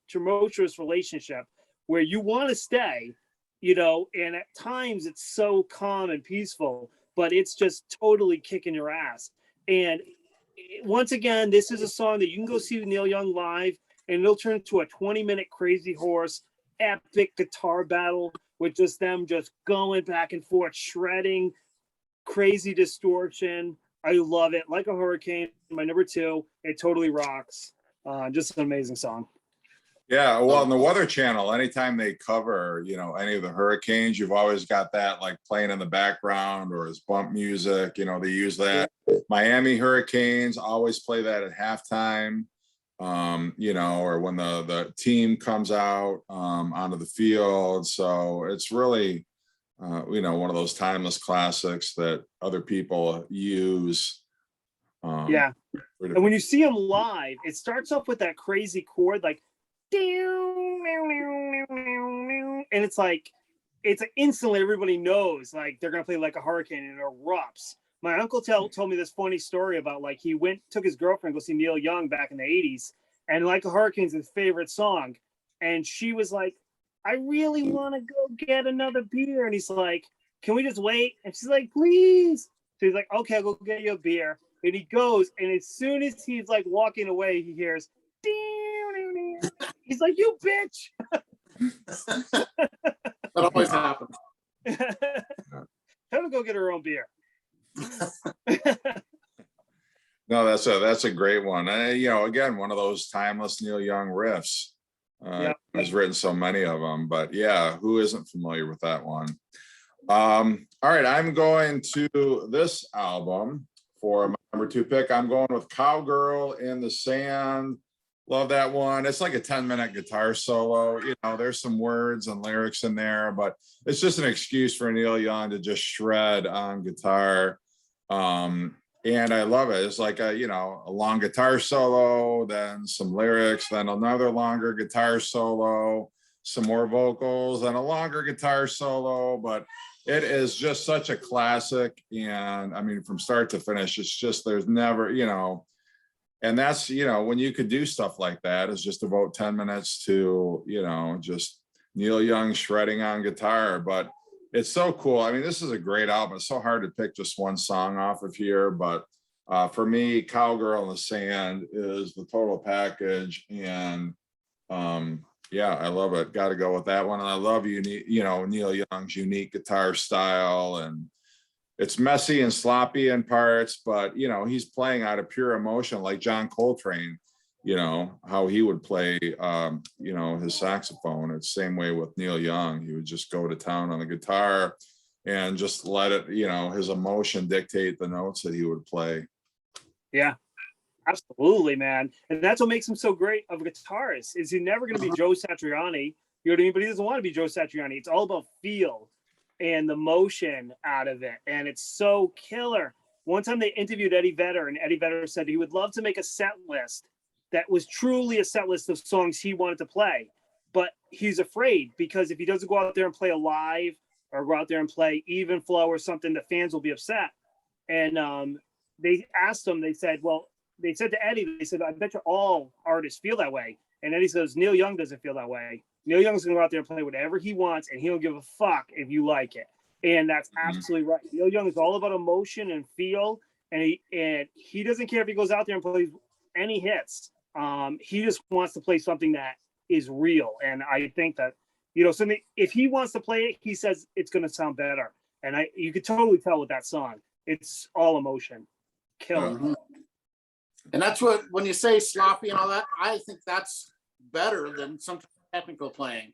tumultuous relationship where you want to stay, and at times it's so calm and peaceful, but it's just totally kicking your ass. And once again, this is a song that you can go see Neil Young live, and it'll turn into a 20-minute crazy horse epic guitar battle with just them just going back and forth, shredding, crazy distortion. I love it. Like a Hurricane, my number 2. It totally rocks. Just an amazing song. Yeah, well, on the Weather Channel, anytime they cover, any of the hurricanes, you've always got that like playing in the background or as bump music. They use that. Miami Hurricanes always play that at halftime, or when the team comes out onto the field. So it's really, one of those timeless classics that other people use. And when you see them live, it starts off with that crazy chord, like, and it's instantly everybody knows like they're gonna play Like a Hurricane, and it erupts. My uncle told me this funny story about like he took his girlfriend to go see Neil Young back in the 80s, and Like a Hurricane's his favorite song, and she was like, I really want to go get another beer, and he's like, can we just wait? And she's like, please. So he's like, okay, I'll go get you a beer. And he goes, and as soon as he's like walking away, he hears he's like, you bitch. That always happens. Tell her to go get her own beer. No, that's a great one. Again, one of those timeless Neil Young riffs. He's written so many of them, but yeah, who isn't familiar with that one? All right, I'm going to this album for my number 2 pick. I'm going with Cowgirl in the Sand. Love that one. It's like a 10-minute guitar solo. There's some words and lyrics in there, but it's just an excuse for Neil Young to just shred on guitar. And I love it. It's like a long guitar solo, then some lyrics, then another longer guitar solo, some more vocals, and a longer guitar solo. But it is just such a classic. And I mean, from start to finish, it's just, there's never, and that's, when you could do stuff like that, is just devote 10 minutes to, just Neil Young shredding on guitar. But it's so cool. I mean, this is a great album. It's so hard to pick just one song off of here, but for me, Cowgirl in the Sand is the total package. And yeah, I love it. Got to go with that one. And I love Neil Young's unique guitar style, and it's messy and sloppy in parts, but he's playing out of pure emotion, like John Coltrane, how he would play his saxophone. It's the same way with Neil Young. He would just go to town on the guitar and just let it, his emotion dictate the notes that he would play. Yeah, absolutely, man. And that's what makes him so great of a guitarist, is he's never going to be Joe Satriani, you know what I mean? But he doesn't want to be Joe Satriani. It's all about feel and the motion out of it. And it's so killer. One time they interviewed Eddie Vedder, and Eddie Vedder said he would love to make a set list that was truly a set list of songs he wanted to play. But he's afraid, because if he doesn't go out there and play a live or go out there and play even flow or something, the fans will be upset. And they asked him, they said to Eddie, they said, I bet you all artists feel that way. And Eddie says, Neil Young doesn't feel that way. Neil Young's going to go out there and play whatever he wants, and he don't give a fuck if you like it. And that's absolutely right. Neil Young is all about emotion and feel, and he doesn't care if he goes out there and plays any hits. He just wants to play something that is real. And I think that, something, if he wants to play it, he says it's going to sound better. And you could totally tell with that song. It's all emotion. Killer. Mm-hmm. And that's what, when you say sloppy and all that, I think that's better than some technical playing.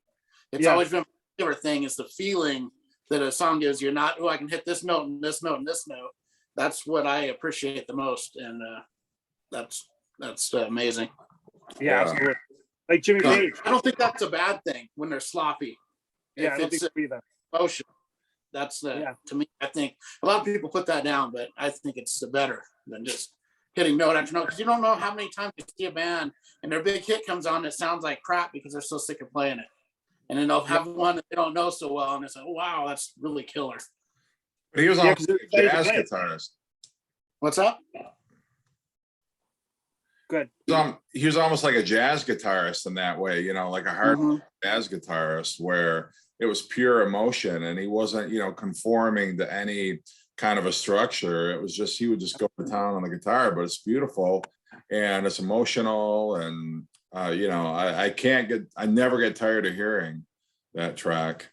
It's always been my favorite thing, is the feeling that a song gives you. Not, I can hit this note and this note and this note. That's what I appreciate the most. And that's amazing. Yeah, absolutely. Like Jimmy Page. I don't think that's a bad thing when they're sloppy. Yeah, if I don't it's think so either. emotion, that's to me, I think a lot of people put that down, but I think it's better than just hitting note after note, because you don't know how many times you see a band and their big hit comes on, it sounds like crap because they're so sick of playing it. And then they'll have one that they don't know so well, and it's like, oh, wow, that's really killer. But he was also a jazz guitarist. What's up? Good. He was almost like a jazz guitarist in that way, like a hard jazz guitarist, where it was pure emotion, and he wasn't, conforming to any kind of a structure. It was just, he would just go to town on the guitar, but it's beautiful and it's emotional. And, I never get tired of hearing that track.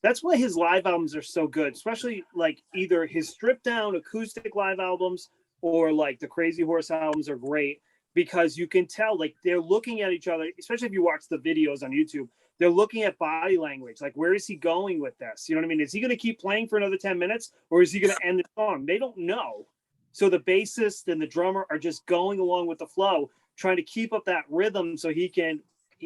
That's why his live albums are so good, especially like either his stripped down acoustic live albums or like the Crazy Horse albums are great, because you can tell like they're looking at each other, especially if you watch the videos on YouTube. They're looking at body language. Like, where is he going with this? You know what I mean? Is he going to keep playing for another 10 minutes, or is he going to end the song? They don't know. So the bassist and the drummer are just going along with the flow, trying to keep up that rhythm so he can.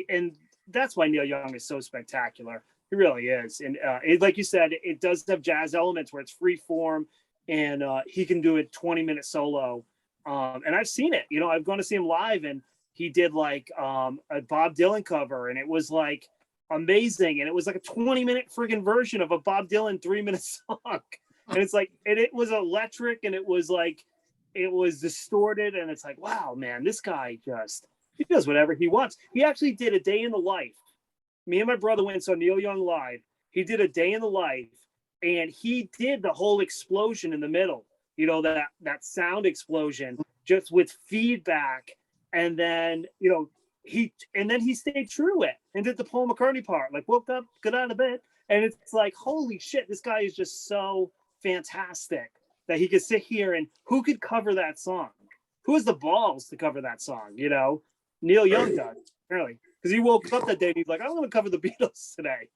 And that's why Neil Young is so spectacular. He really is. And like you said, it does have jazz elements where it's free form, and he can do a 20-minute solo. And I've seen it. I've gone to see him live, and he did like a Bob Dylan cover, and it was like amazing. And it was like a 20-minute freaking version of a Bob Dylan 3-minute song. And it's like, it was electric, and it was like, it was distorted. And it's like, wow, man, this guy he does whatever he wants. He actually did a day in the life. Me and my brother went and saw Neil Young live. He did a day in the life, and he did the whole explosion in the middle, that sound explosion, just with feedback. And then, he stayed true to it and did the Paul McCartney part, like woke up, got out of bed. And it's like, holy shit, this guy is just so fantastic that he could sit here, and who could cover that song? Who has the balls to cover that song? Neil Young does, apparently, because he woke up that day and he's like, I'm going to cover the Beatles today.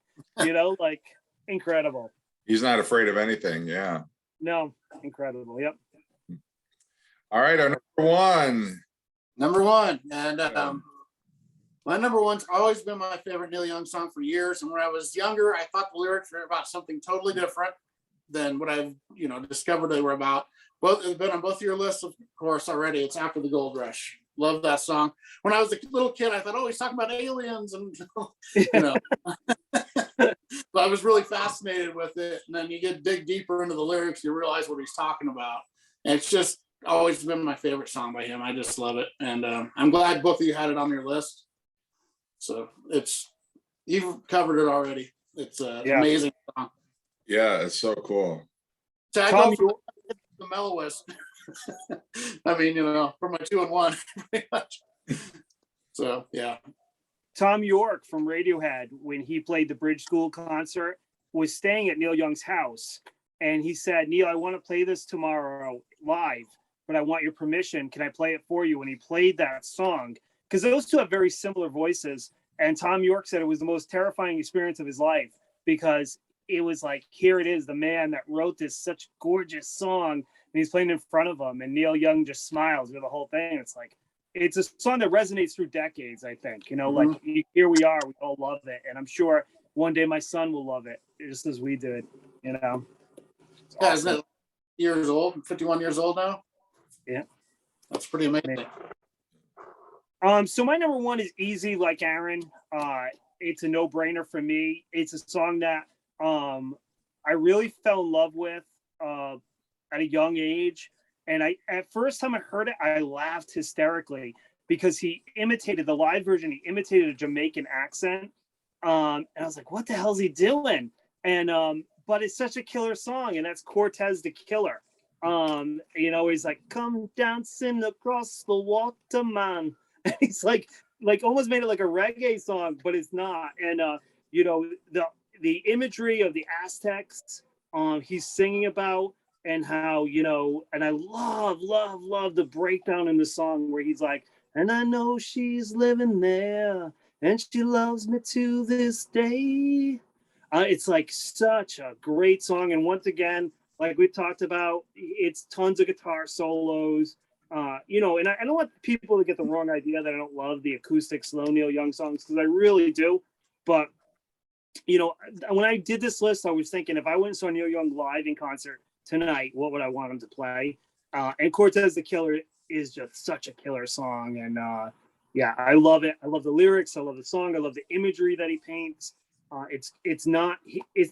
Like, incredible. He's not afraid of anything. Yeah. No, incredible. Yep. All right, our number one. And my number one's always been my favorite Neil Young song for years. And when I was younger, I thought the lyrics were about something totally different than what I've discovered they were about. Both have been on both of your lists, of course, already. It's After the Gold Rush. Love that song. When I was a little kid, I thought, oh, he's talking about aliens, and So I was really fascinated with it. And then you dig deeper into the lyrics, you realize what he's talking about. And it's just always been my favorite song by him. I just love it. And I'm glad both of you had it on your list. So you've covered it already. It's an amazing song. Yeah, it's so cool. So I Tom, go from the mellowest. I mean, for my 2-in-1, pretty much. So yeah. Tom York from Radiohead, when he played the Bridge School concert, was staying at Neil Young's house. And he said, Neil, I want to play this tomorrow live, but I want your permission. Can I play it for you? And he played that song because those two have very similar voices. And Tom York said it was the most terrifying experience of his life because it was like, here it is, the man that wrote this such gorgeous song. And he's playing in front of him. And Neil Young just smiles through the whole thing. It's like, it's a song that resonates through decades, I think. Like here we are, we all love it. And I'm sure one day my son will love it just as we did, It's Yeah, awesome. isn't it years old, 51 years old now? Yeah. That's pretty amazing. So my number one is easy, like Aaron. It's a no-brainer for me. It's a song that I really fell in love with at a young age. And at first time I heard it, I laughed hysterically because he imitated the live version. He imitated a Jamaican accent. And I was like, what the hell is he doing? And, but it's such a killer song. And that's Cortez the Killer. He's like, come dancing across the water, man. And he's like almost made it like a reggae song, but it's not. And, the imagery of the Aztecs he's singing about, and how, and I love the breakdown in the song where he's like, and I know she's living there and she loves me to this day. It's like such a great song. And once again, like we talked about, it's tons of guitar solos. And I don't want people to get the wrong idea that I don't love the acoustic slow Neil Young songs, because I really do. But, when I did this list, I was thinking if I went and saw Neil Young live in concert tonight, what would I want him to play? And Cortez the Killer is just such a killer song. And I love it. I love the lyrics. I love the song. I love the imagery that he paints. It's not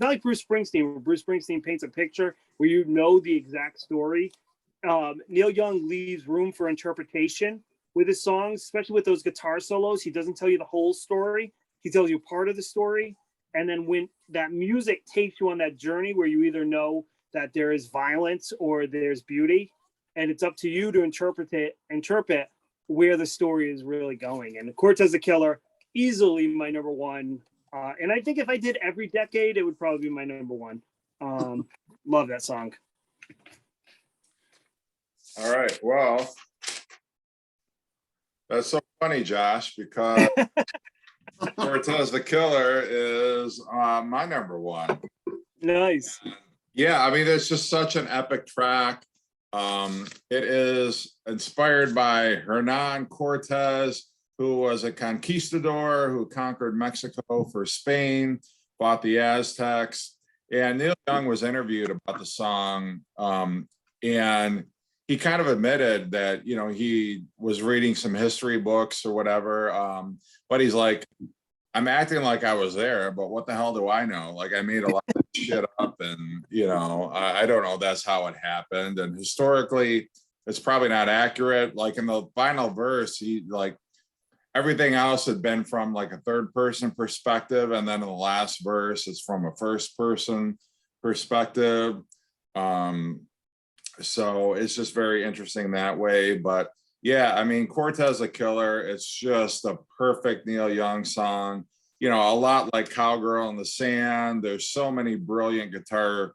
like Bruce Springsteen, where Bruce Springsteen paints a picture where the exact story. Neil Young leaves room for interpretation with his songs, especially with those guitar solos. He doesn't tell you the whole story. He tells you part of the story. And then when that music takes you on that journey where you either know that there is violence or there's beauty, and it's up to you to interpret where the story is really going. And Cortez the Killer, easily my number one. And I think if I did every decade, it would probably be my number one. Love that song. All right. Well, that's so funny, Josh, because Cortez the Killer is my number one. Nice. Yeah, I mean, it's just such an epic track. It is inspired by Hernan Cortez, who was a conquistador who conquered Mexico for Spain, fought the Aztecs. And Neil Young was interviewed about the song, and he kind of admitted that, he was reading some history books or whatever, but he's like, I'm acting like I was there, but what the hell do I know? Like, I made a lot of shit up, and I don't know that's how it happened. And historically, it's probably not accurate. Like in the final verse, he like everything else had been from like a third person perspective, and then in the last verse, it's from a first person perspective. So it's just very interesting that way. But yeah, I mean, Cortez the Killer, it's just a perfect Neil Young song. A lot like Cowgirl in the Sand. There's so many brilliant guitar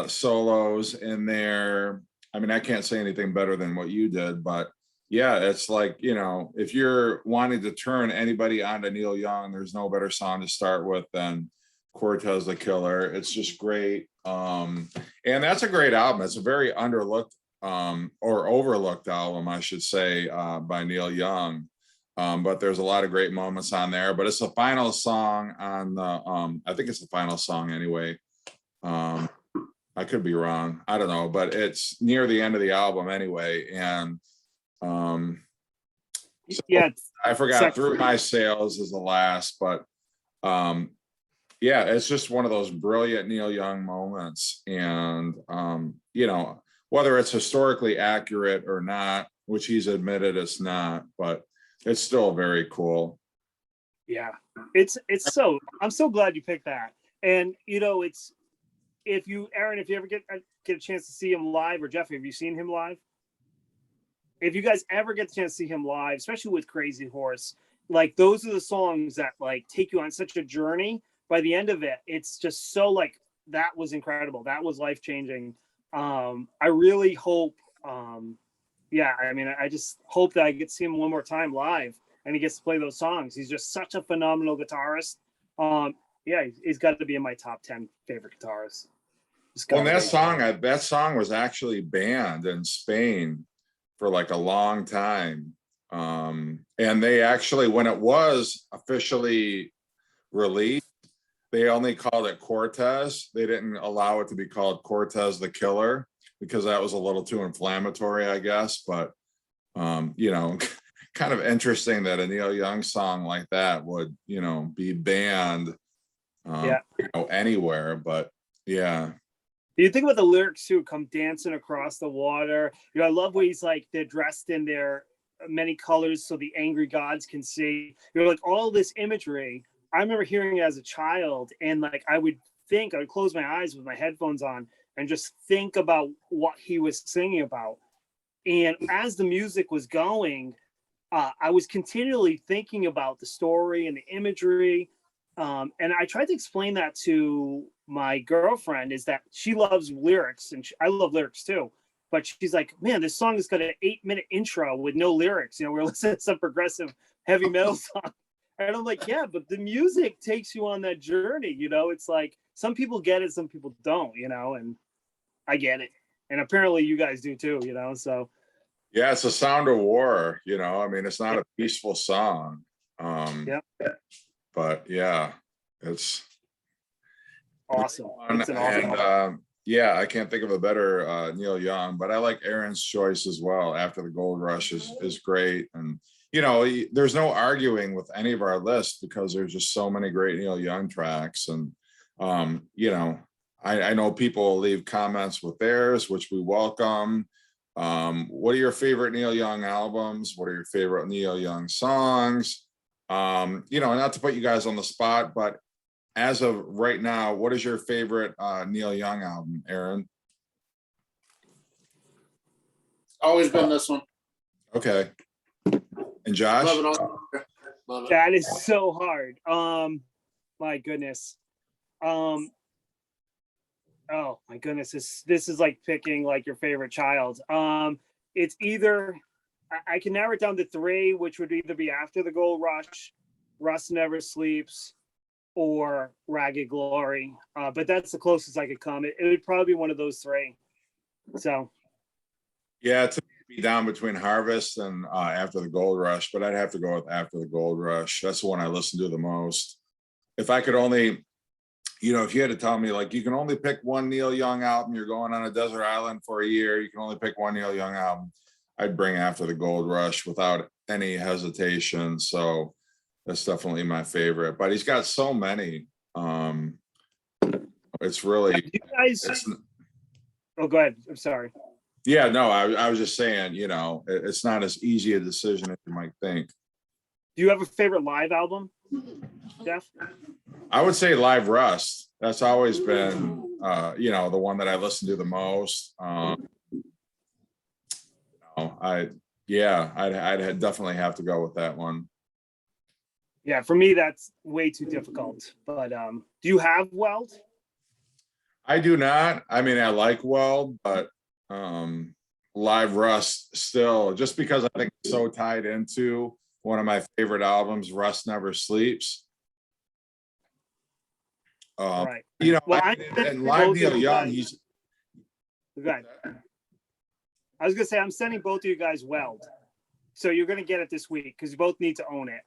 solos in there. I mean, I can't say anything better than what you did, but yeah, it's like, if you're wanting to turn anybody onto Neil Young, there's no better song to start with than Cortez the Killer. It's just great. And that's a great album. It's a very underlooked or overlooked album, I should say, by Neil Young. But there's a lot of great moments on there. But it's the final song on the, I think it's the final song anyway. I could be wrong. I don't know, but it's near the end of the album anyway. And so Yeah, I forgot Through My Sails is the last, but yeah, it's just one of those brilliant Neil Young moments. And whether it's historically accurate or not, which he's admitted it's not, but it's still very cool. Yeah, I'm so glad you picked that. And it's if you ever get a chance to see him live, or Jeffrey, have you seen him live? If you guys ever get the chance to see him live, especially with Crazy Horse, like those are the songs that like take you on such a journey. By the end of it, it's just so like that was incredible. That was life changing. I really hope, I just hope that I get to see him one more time live and he gets to play those songs. He's just such a phenomenal guitarist. He's got to be in my top 10 favorite guitarists. Well, that song was actually banned in Spain for like a long time. And they actually, when it was officially released, they only called it Cortez. They didn't allow it to be called Cortez the Killer because that was a little too inflammatory, I guess. But, kind of interesting that a Neil Young song like that would, be banned anywhere. But yeah. You think about the lyrics too, come dancing across the water. I love where he's like, they're dressed in their many colors so the angry gods can see. Like all this imagery. I remember hearing it as a child, and like I would close my eyes with my headphones on and just think about what he was singing about. And as the music was going, I was continually thinking about the story and the imagery. And I tried to explain that to my girlfriend, is that she loves lyrics and I love lyrics too. But she's like, man, this song has got an 8-minute intro with no lyrics. We're listening to some progressive heavy metal song. And I'm like, yeah, but the music takes you on that journey. It's like some people get it, some people don't, and I get it. And apparently you guys do too, so. Yeah, it's a sound of war, it's not a peaceful song. But yeah, it's awesome. It's an awesome and I can't think of a better Neil Young, but I like Aaron's choice as well. After the Gold Rush is great. And there's no arguing with any of our lists because there's just so many great Neil Young tracks. And I know people leave comments with theirs, which we welcome. What are your favorite Neil Young albums? What are your favorite Neil Young songs? Not to put you guys on the spot, but as of right now, what is your favorite Neil Young album, Aaron? Always been this one. Okay. And Josh? Love it all. Love it. That is so hard. My goodness. Oh my goodness. This is like picking like your favorite child. It's either I can narrow it down to 3, which would either be After the Gold Rush, Rust Never Sleeps, or Ragged Glory. But that's the closest I could come. It would probably be one of those 3. So. Yeah, to be down between Harvest and After the Gold Rush, but I'd have to go with After the Gold Rush. That's the one I listen to the most. If I could only, if you had to tell me like you can only pick one Neil Young album, you're going on a desert island for a year, you can only pick one Neil Young album, I'd bring After the Gold Rush without any hesitation. So that's definitely my favorite. But he's got so many. It's really. You guys. Oh, go ahead. I'm sorry. Yeah, no, I was just saying, it's not as easy a decision as you might think. Do you have a favorite live album, Jeff? I would say Live Rust. That's always been, the one that I listen to the most. I'd definitely have to go with that one. Yeah, for me, that's way too difficult. But do you have Weld? I do not. I mean, I like Weld, but Live Rust still, just because I think it's so tied into one of my favorite albums, Rust Never Sleeps. Right. And live Neil Young, he's. Good. I was gonna say I'm sending both of you guys Weld, so you're gonna get it this week because you both need to own it.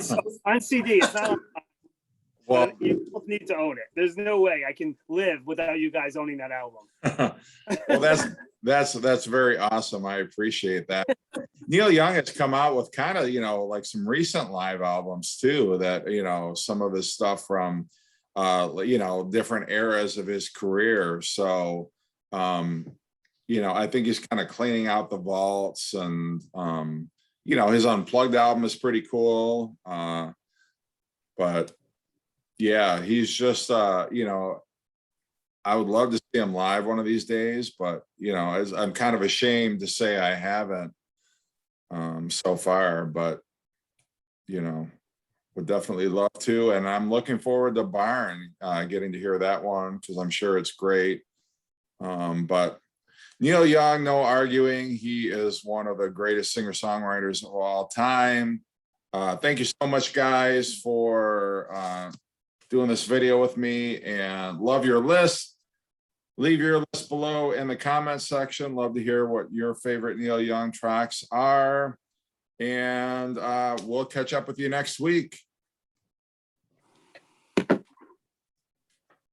So, on CD, it's not on. Well, you both need to own it. There's no way I can live without you guys owning that album. Well, that's very awesome. I appreciate that. Neil Young has come out with kind of, like some recent live albums too, that, some of his stuff from, different eras of his career. So, I think he's kind of cleaning out the vaults and, his Unplugged album is pretty cool. But yeah, he's just, I would love to see him live one of these days, but you know, as I'm kind of ashamed to say I haven't so far, but you know, would definitely love to. And I'm looking forward to Barn getting to hear that one because I'm sure it's great. But Neil Young, no arguing. He is one of the greatest singer-songwriters of all time. Thank you so much, guys, for doing this video with me, and love your list. Leave your list below in the comment section. Love to hear what your favorite Neil Young tracks are. And we'll catch up with you next week.